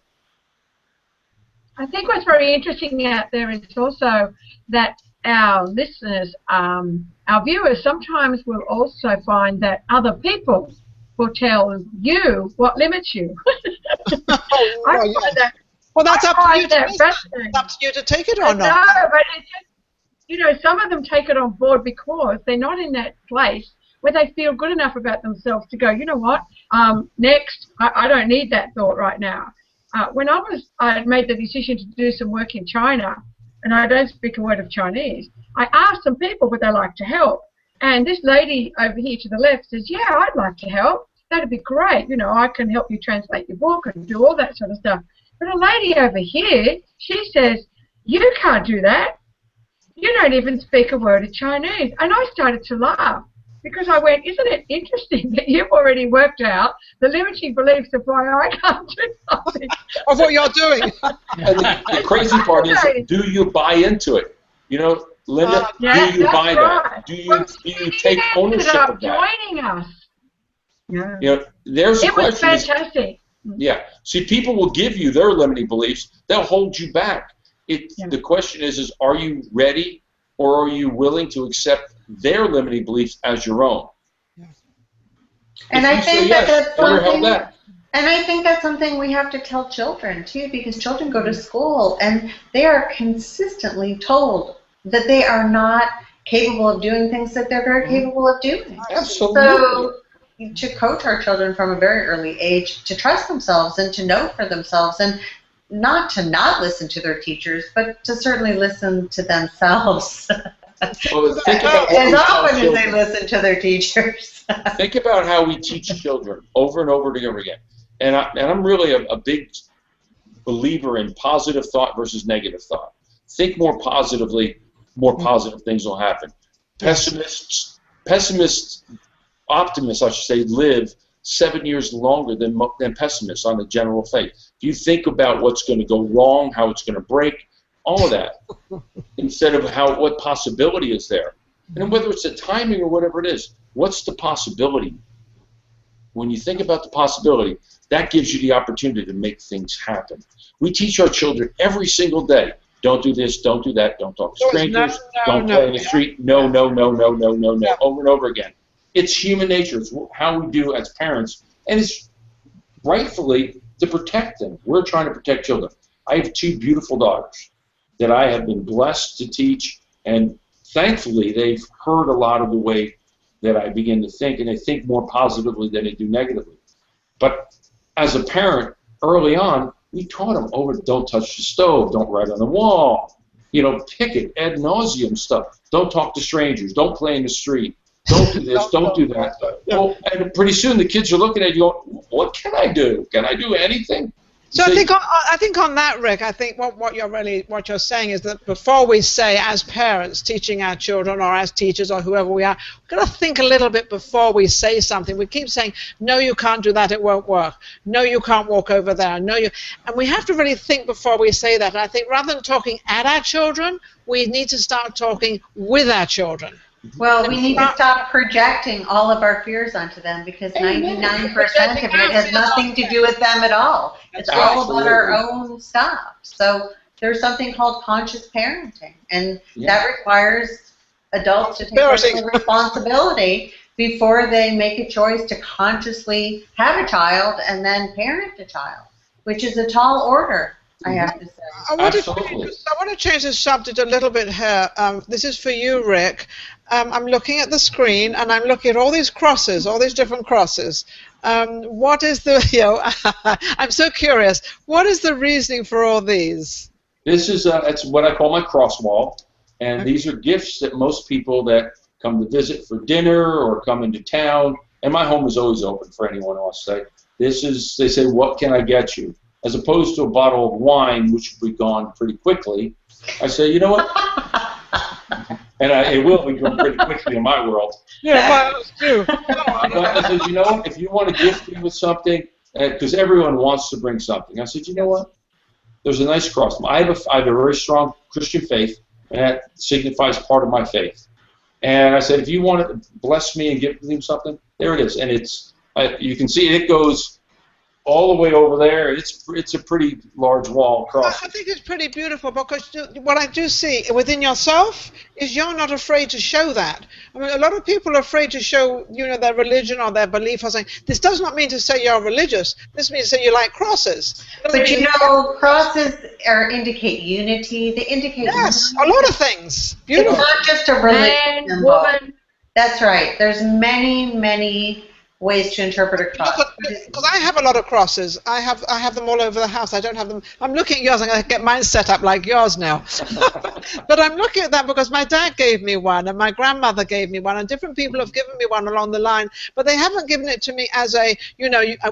I think what's very interesting out there is also that our listeners, our viewers, sometimes will also find that other people will tell you what limits you. Oh, I well, find yeah. that, Well, that's I up to find you to that listen. fascinating. It's up to you to take it or No, not. but it's just, you know, some of them take it on board because they're not in that place where they feel good enough about themselves to go, you know what, next, I don't need that thought right now. When I had made the decision to do some work in China, and I don't speak a word of Chinese, I asked some people would they like to help. And this lady over here to the left says, yeah, I'd like to help. That'd be great. You know, I can help you translate your book and do all that sort of stuff. But a lady over here, she says, you can't do that. You don't even speak a word of Chinese. And I started to laugh because I went, isn't it interesting that you've already worked out the limiting beliefs of why I can't do something? Of what you're doing. And the crazy part is, do you buy into it? You know, Linda, Yeah, do you that's buy right. that? Do Well, you take ownership ended up of that? joining us. Yeah. You know, there's the It was question. fantastic. Yeah. See, people will give you their limiting beliefs. They'll hold you back. Yeah. The question is, are you ready or are you willing to accept their limiting beliefs as your own? And If I you say think yes, that's let her help something. that. And I think that's something we have to tell children too, because children go to school and they are consistently told that they are not capable of doing things that they're very capable of doing. Absolutely. So to coach our children from a very early age to trust themselves and to know for themselves and not to not listen to their teachers, but to certainly listen to themselves Well, think about what as we tell often as they children. listen to their teachers. Think about how we teach children over and over and over again. And I'm really a big believer in positive thought versus negative thought. Think more positively, more positive things will happen. Pessimists, optimists, I should say, live 7 years longer than pessimists on the general faith. If you think about what's going to go wrong, how it's going to break, all of that, instead of what possibility is there. And whether it's the timing or whatever it is, what's the possibility? When you think about the possibility, that gives you the opportunity to make things happen. We teach our children every single day, don't do this, don't do that, don't talk to strangers, don't play in the street, no, over and over again. It's human nature. It's how we do as parents, and it's rightfully to protect them. We're trying to protect children. I have 2 beautiful daughters that I have been blessed to teach, and thankfully they've heard a lot of the way that I begin to think, and they think more positively than they do negatively. But as a parent, early on, we taught them don't touch the stove, don't write on the wall, picket, ad nauseum stuff. Don't talk to strangers, don't play in the street, don't do this, don't do that. Well, and pretty soon the kids are looking at you going, what can I do? Can I do anything? So I think on that, Rick, I think what you're saying is that before we say, as parents teaching our children or as teachers or whoever we are, we've got to think a little bit before we say something. We keep saying, no, you can't do that, it won't work. No, you can't walk over there. And we have to really think before we say that. And I think rather than talking at our children, we need to start talking with our children. Well, we need to stop projecting all of our fears onto them because 99% of it has nothing to do with them at all. It's all about our own stuff. So there's something called conscious parenting, and that requires adults to take personal responsibility before they make a choice to consciously have a child and then parent a child, which is a tall order, I have to say. I want Absolutely. to change the subject a little bit here. This is for you, Rick. I'm looking at the screen, and I'm looking at all these crosses, all these different crosses. What is the, I'm so curious. What is the reasoning for all these? This is it's what I call my cross wall, and these are gifts that most people that come to visit for dinner or come into town, and my home is always open for anyone who wants to say. This is, they say, what can I get you? As opposed to a bottle of wine, which will be gone pretty quickly, I say, you know what? And it will be gone pretty quickly in my world. Yeah, mine too. But I said, you know what? If you want to gift me with something, because everyone wants to bring something, I said, you know what? There's a nice cross. I have a very strong Christian faith, and that signifies part of my faith. And I said, if you want to bless me and give me something, there it is. And it's, you can see it goes all the way over there. It's a pretty large wall across. I think it's pretty beautiful, because what I do see within yourself is you're not afraid to show that. I mean, a lot of people are afraid to show, their religion or their belief or something. This does not mean to say you're religious. This means that you like crosses. But crosses indicate unity. They indicate a lot of things. Beautiful. It's not just a religion Man, symbol. woman. That's right. There's many, many ways to interpret a cross. Because I have a lot of crosses. I have them all over the house. I don't have them. I'm looking at yours. I'm going to get mine set up like yours now. But I'm looking at that because my dad gave me one, and my grandmother gave me one, and different people have given me one along the line. But they haven't given it to me as a,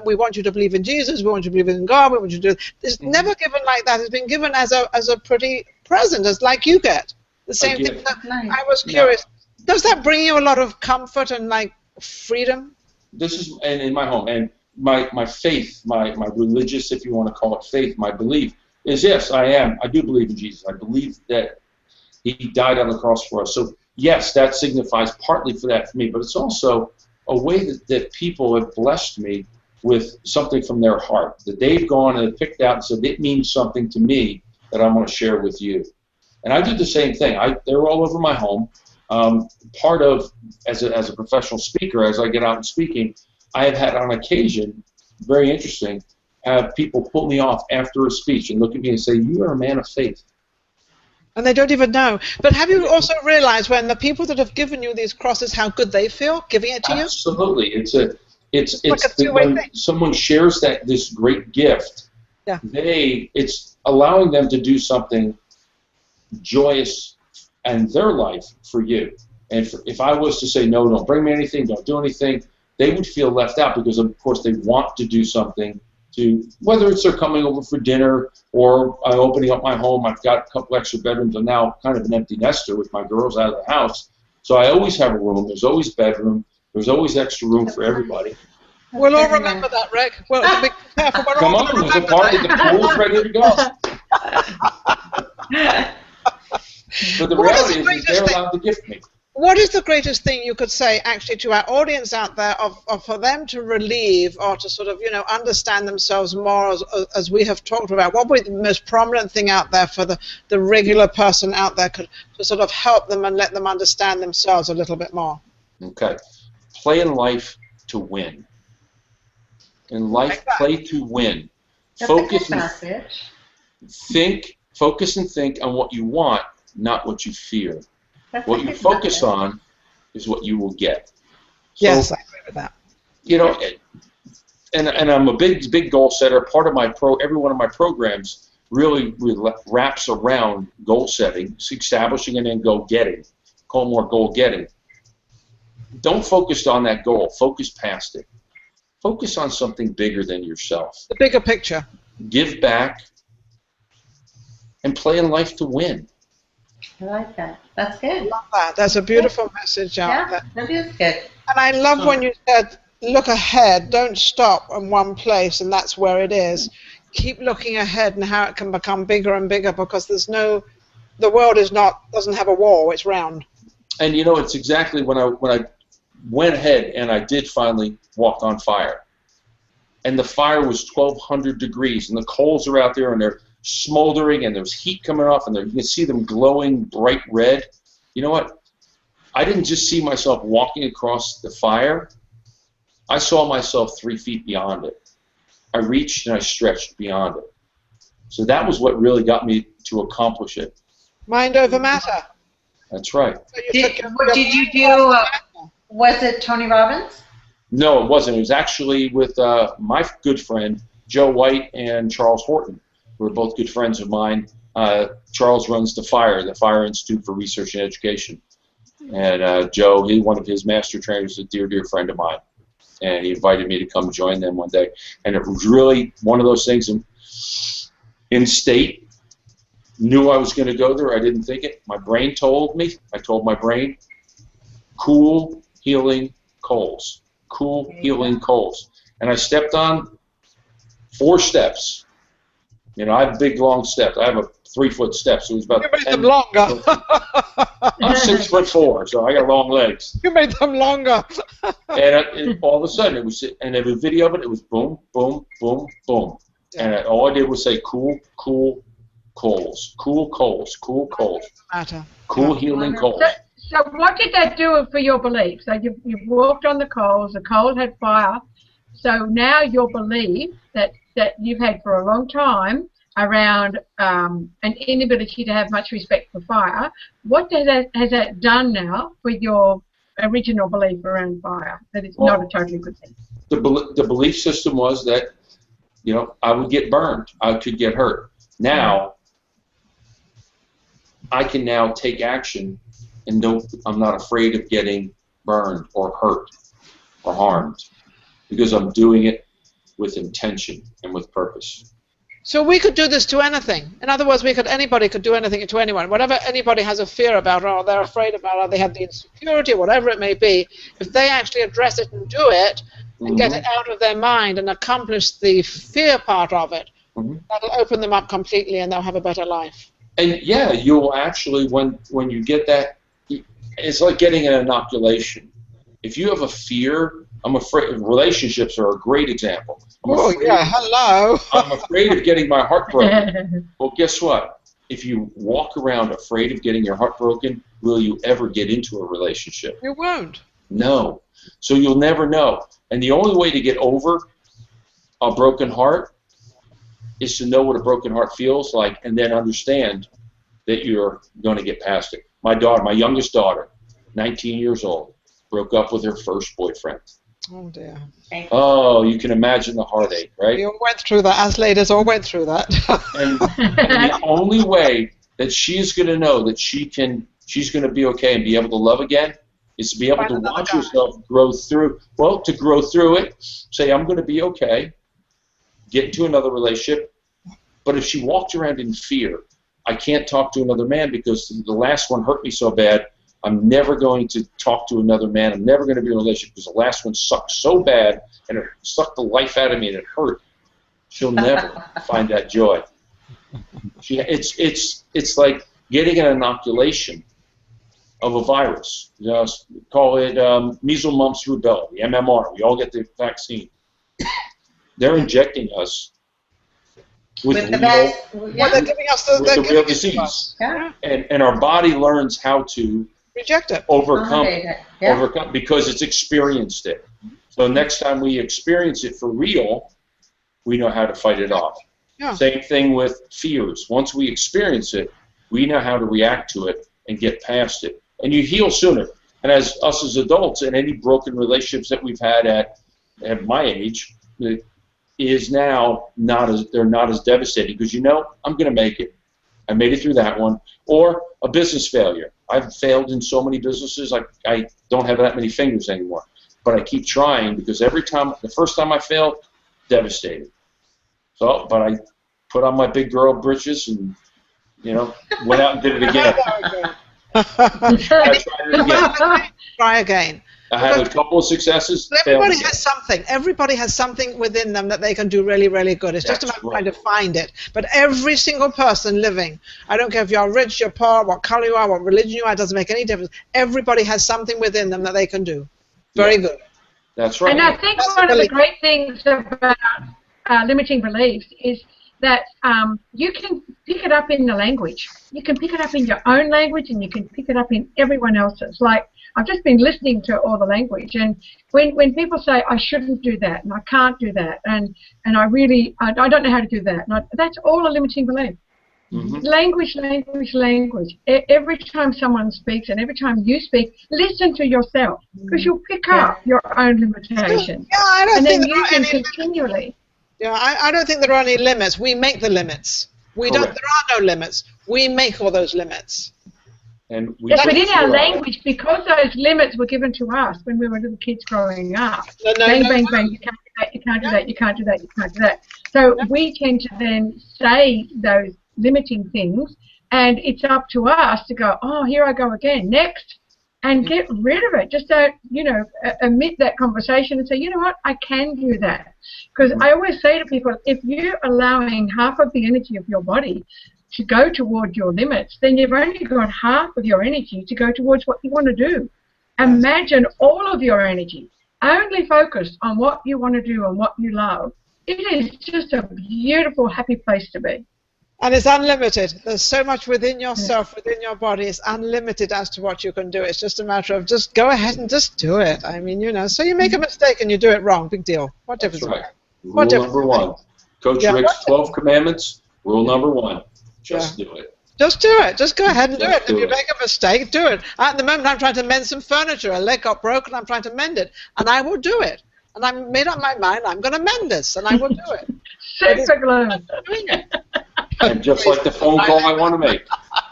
we want you to believe in Jesus, we want you to believe in God, we want you to do. It's never given like that. It's been given as a pretty present, as like you get. The same thing. Nice. I was curious. Does that bring you a lot of comfort and like freedom? This is in my home, and my faith, my religious, if you want to call it faith, my belief is, yes, I do believe in Jesus. I believe that he died on the cross for us. So yes, that signifies partly for that for me, but it's also a way that people have blessed me with something from their heart, that they've gone and picked out and said, it means something to me that I want to share with you. And I do the same thing. They're all over my home. Part of, as a professional speaker, as I get out and speaking, I have had on occasion, very interesting, have people pull me off after a speech and look at me and say, you are a man of faith. And they don't even know. But have you also realized when the people that have given you these crosses, how good they feel giving it to you? Absolutely. It's two-way when someone shares this great gift, it's allowing them to do something joyous and their life for you. And if I was to say, no, don't bring me anything, don't do anything, they would feel left out because, of course, they want to do something to, whether it's they're coming over for dinner or I'm opening up my home. I've got a couple extra bedrooms. I'm now kind of an empty nester with my girls out of the house. So I always have a room. There's always bedroom. There's always extra room for everybody. We'll all remember that, Rick. Well, be careful. Come on, there's a party. The pool's ready to go. But the reality is they're allowed to gift me. What is the greatest thing you could say, actually, to our audience out there, of for them to relieve or to sort of, understand themselves more, as we have talked about? What would be the most prominent thing out there for the regular person out there to sort of help them and let them understand themselves a little bit more? Okay. Play in life to win. In life, play to win. Focus and think on what you want, not what you fear. What you focus on is what you will get. So, yes, I agree with that. And I'm a big goal setter. Part of every one of my programs really wraps around goal setting, establishing, and then goal getting. Call more goal getting. Don't focus on that goal. Focus past it. Focus on something bigger than yourself. The bigger picture. Give back and play in life to win. I like that. That's good. I love that. That's a beautiful message out there. That is good. And I love when you said, look ahead, don't stop in one place, and that's where it is. Keep looking ahead and how it can become bigger and bigger, because the world doesn't have a wall, it's round. And it's exactly when I went ahead and I did finally walk on fire. And the fire was 1,200 degrees, and the coals are out there, and they're smoldering, and there's heat coming off, and you can see them glowing bright red. You know what? I didn't just see myself walking across the fire. I saw myself 3 feet beyond it. I reached and I stretched beyond it. So that was what really got me to accomplish it. Mind over matter. That's right. So you What did you do? Was it Tony Robbins? No, it wasn't. It was actually with my good friend, Joe White and Charles Horton, who are both good friends of mine. Charles runs the Fire Institute for Research and Education. And Joe, one of his master trainers, is a dear, dear friend of mine. And he invited me to come join them one day. And it was really one of those things in state. Knew I was going to go there. I didn't think it. My brain told me. I told my brain, cool, healing coals. Cool, healing coals. And I stepped on 4 steps. You know, I have big, long steps. I have a 3-foot step, so it was about You made 10 them longer. I'm 6'4", so I got long legs. You made them longer. And all of a sudden, it was, and there was a video of it. It was boom, boom, boom, boom, and all I did was say, "Cool, cool, coals, cool coals, cool coals, Matter. cool healing coals." So what did that do for your belief? So you walked on the coals had fire. So now your belief that you've had for a long time around an inability to have much respect for fire, what has that done now with your original belief around fire, that it's not a totally good thing? The belief system was that, you know, I would get burned, I could get hurt. Now, I can now take action and I'm not afraid of getting burned or hurt or harmed because I'm doing it with intention and with purpose. So we could do this to anything. In other words, anybody could do anything to anyone. Whatever anybody has a fear about, or they're afraid about, or they have the insecurity, or whatever it may be, if they actually address it and do it, and get it out of their mind and accomplish the fear part of it, that'll open them up completely, and they'll have a better life. And yeah, you'll actually, when you get that, it's like getting an inoculation. If you have a fear, I'm afraid, relationships are a great example. Hello. I'm afraid of getting my heart broken. Well, guess what? If you walk around afraid of getting your heart broken, will you ever get into a relationship? You won't. No. So you'll never know. And the only way to get over a broken heart is to know what a broken heart feels like and then understand that you're going to get past it. My youngest daughter, 19 years old, broke up with her first boyfriend. Oh, dear. Oh, you can imagine the heartache, right? We all went through that. Us ladies all went through that. and the only way that she's going to know that she's going to be okay and be able to love again is to be able to watch yourself grow through. Well, to grow through it, say, I'm going to be okay, get into another relationship. But if she walked around in fear, I can't talk to another man because the last one hurt me so bad, I'm never going to talk to another man. I'm never going to be in a relationship because the last one sucked so bad and it sucked the life out of me and it hurt. She'll never find that joy. It's like getting an inoculation of a virus. Call it measles, mumps, rubella, the MMR. We all get the vaccine. They're injecting us with they're giving us the real disease. Yeah. And our body learns how to reject it. Overcome Yeah. because it's experienced it. So next time we experience it for real, we know how to fight it off. Yeah. Same thing with fears. Once we experience it, we know how to react to it and get past it. And you heal sooner. And as us as adults, and any broken relationships that we've had at my age, is now they're not as devastating because I'm going to make it. I made it through that one. Or a business failure. I've failed in so many businesses, I don't have that many fingers anymore. But I keep trying because the first time I failed, devastated. So, but I put on my big girl britches and, went out and did it again. I tried it again. Try again. I had a couple of successes. Everybody has something. Everybody has something within them that they can do really, really good. It's just about trying to find it. But every single person living, I don't care if you're rich, you're poor, what color you are, what religion you are, it doesn't make any difference. Everybody has something within them that they can do. Very good. That's right. And I think one of the great things about limiting beliefs is that you can pick it up in the language. You can pick it up in your own language and you can pick it up in everyone else's. Like, I've just been listening to all the language, and when people say I shouldn't do that and I can't do that and I don't know how to do that, that's all a limiting belief. Language. Every time someone speaks and every time you speak, listen to yourself, because you'll pick up your own limitations. Yeah, I don't and think then use them continually. Yeah, I don't think there are any limits. We make the limits. There are no limits. We make all those limits. And we Yes, but in our language, because those limits were given to us when we were little kids growing up, bang, you can't do that, you can't do that, you can't do that, you can't do that. So we tend to then say those limiting things, and it's up to us to go, oh, here I go again, next, and get rid of it. Just don't, omit that conversation and say, you know what, I can do that. Because I always say to people, if you're allowing half of the energy of your body to go toward your limits, then you've only got half of your energy to go towards what you want to do. Imagine all of your energy only focused on what you want to do and what you love. It is just a beautiful, happy place to be. And it's unlimited. There's so much within yourself, within your body. It's unlimited as to what you can do. It's just a matter of just go ahead and just do it. I mean, so you make a mistake and you do it wrong. Big deal. What difference? That's right. Rule number one. Coach Rick's 12 Commandments, rule number one. Just do it. Just do it. Just go ahead and do it. If you make a mistake, do it. At the moment, I'm trying to mend some furniture. A leg got broken. I'm trying to mend it. And I will do it. And I made up my mind, I'm going to mend this, and I will do it. And just like the phone call I want to make,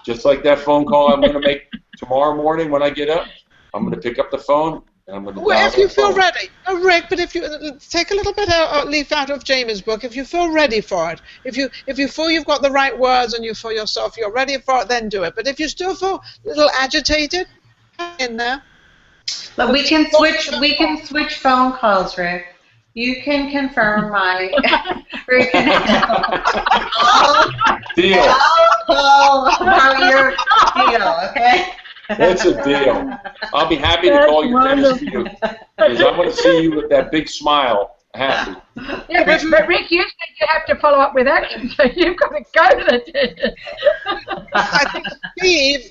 just like that phone call I'm going to make tomorrow morning when I get up, I'm going to pick up the phone, and I'm going to well, if you feel ready. Oh, Rick, but if you take a little bit of leaf out of Jamie's book, if you feel ready for it, if you feel you've got the right words and you feel yourself, you're ready for it, then do it. But if you still feel a little agitated, hang in there. But we can switch phone calls, Rick. You can confirm my deal. I'll call your deal, okay? It's a deal. I'll be happy to call your tennis for you, because I want to see you with that big smile. Happy. Yeah, but Rick, you said you have to follow up with action, so you've got to go to the dentist.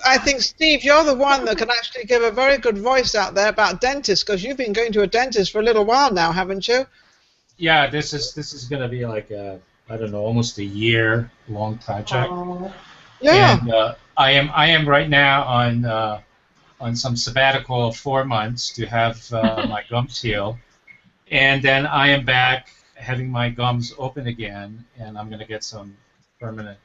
I think Steve, you're the one that can actually give a very good voice out there about dentists, because you've been going to a dentist for a little while now, haven't you? Yeah, this is going to be like I don't know, almost a year-long project. Yeah. And I am right now on some sabbatical of 4 months to have my gums heal. And then I am back having my gums open again, and I'm going to get some permanent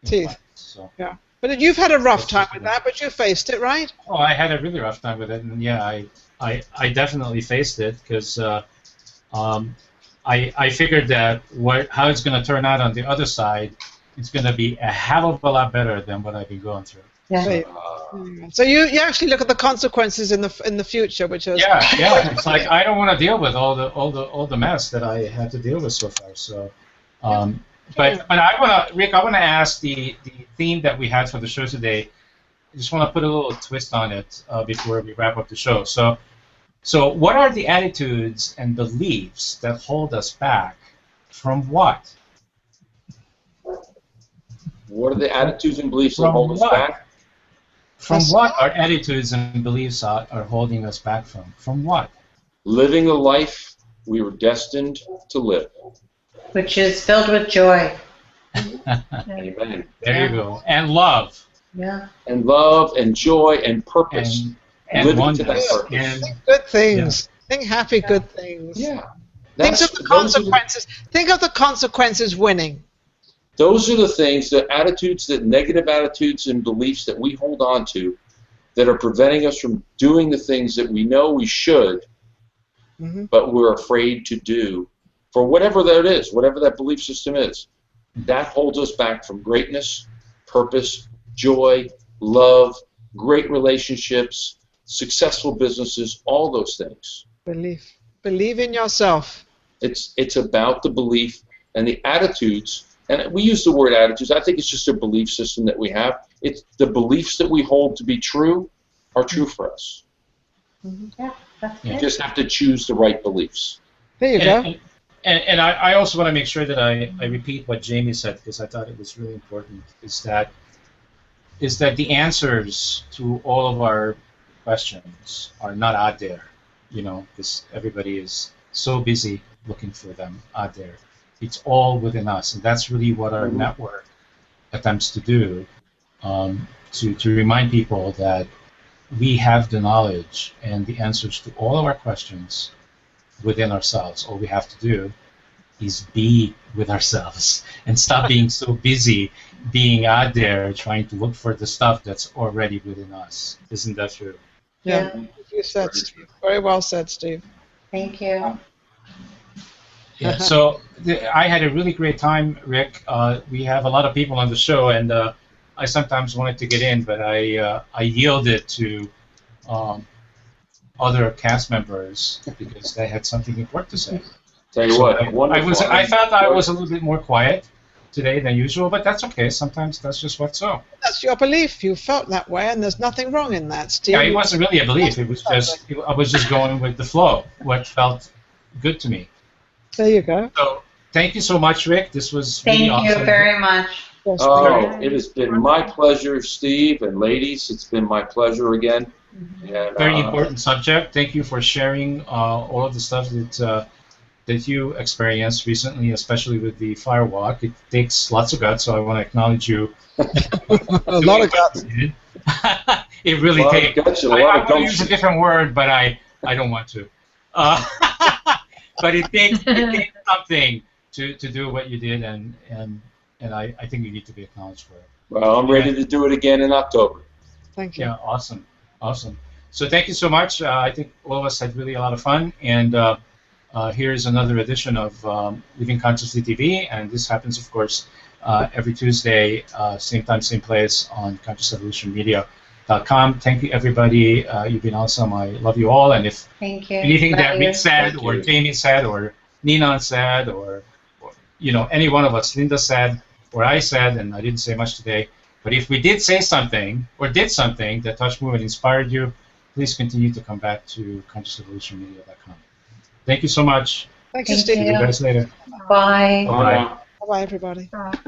teeth. So. Yeah. But you've had a rough time with that, but you faced it, right? Oh, I had a really rough time with it, and yeah, I definitely faced it, because I figured that how it's going to turn out on the other side, it's going to be a hell of a lot better than what I've been going through. Yeah. So you actually look at the consequences in the future, which is yeah. It's like I don't want to deal with all the mess that I had to deal with so far. So, but Rick, I want to ask the theme that we had for the show today. I just want to put a little twist on it before we wrap up the show. So what are the attitudes and beliefs that hold us back from what? What are the attitudes and beliefs that hold us back? From what our attitudes and beliefs are holding us back from? From what? Living the life we were destined to live. Which is filled with joy. Amen. There you go. And love. Yeah. And love and joy and purpose. And living wonder. to that purpose. And good things. Yeah. Think happy, good things. Yeah. Think of the consequences. Think of the consequences winning. Those are the things, the attitudes, the negative attitudes and beliefs that we hold on to that are preventing us from doing the things that we know we should, but we're afraid to do for whatever that is, whatever that belief system is. That holds us back from greatness, purpose, joy, love, great relationships, successful businesses, all those things. Believe in yourself. It's about the belief and the attitudes. And we use the word attitudes. I think it's just a belief system that we have. It's the beliefs that we hold to be true are true for us. Yeah, that's You it. just have to choose the right beliefs. There you go. And I also want to make sure that I repeat what Jamie said, because I thought it was really important, is that the answers to all of our questions are not out there, because everybody is so busy looking for them out there. It's all within us, and that's really what our network attempts to do, to remind people that we have the knowledge and the answers to all of our questions within ourselves. All we have to do is be with ourselves and stop being so busy being out there trying to look for the stuff that's already within us. Isn't that true? Yeah. You said, Steve. Very well said, Steve. Thank you. Yeah. So I had a really great time, Rick. We have a lot of people on the show, and I sometimes wanted to get in, but I yielded to other cast members because they had something important to say. Tell you So what, I wonderful. felt I was a little bit more quiet today than usual, but that's okay. Sometimes that's just what's so. That's your belief. You felt that way, and there's nothing wrong in that, Steve. Yeah, it wasn't really a belief. It was just I was just going with the flow. What felt good to me. There you go. So thank you so much, Rick. This was really Thank you awesome. very much. Yes, Oh, it has been my pleasure, Steve, and ladies. It's been my pleasure again. And, Very important subject. Thank you for sharing all of the stuff that you experienced recently, especially with the firewalk. It takes lots of guts, so I want to acknowledge you. a lot of guts. It really takes. Guts, a I lot of want to use a gumption. different word, but I don't want to. But it takes something to do what you did, and I think you need to be acknowledged for it. Well, I'm ready to do it again in October. Thank you. Yeah, awesome. So thank you so much. I think all of us had really a lot of fun, and here's another edition of Living Consciously TV, and this happens, of course, every Tuesday, same time, same place on ConsciousEvolutionMedia.com. Thank you, everybody. You've been awesome. I love you all, and if Thank you. anything Love that you. Rick said, Thank or you. Jamie said, or Nina said, or any one of us, Linda said, or I said, and I didn't say much today, but if we did say something or did something that touched, moved, and inspired you, please continue to come back to ConsciousEvolutionMedia.com. Thank you so much. Thank you, Thank Steve. See you guys later. Bye. Bye. Bye-bye, everybody. Bye.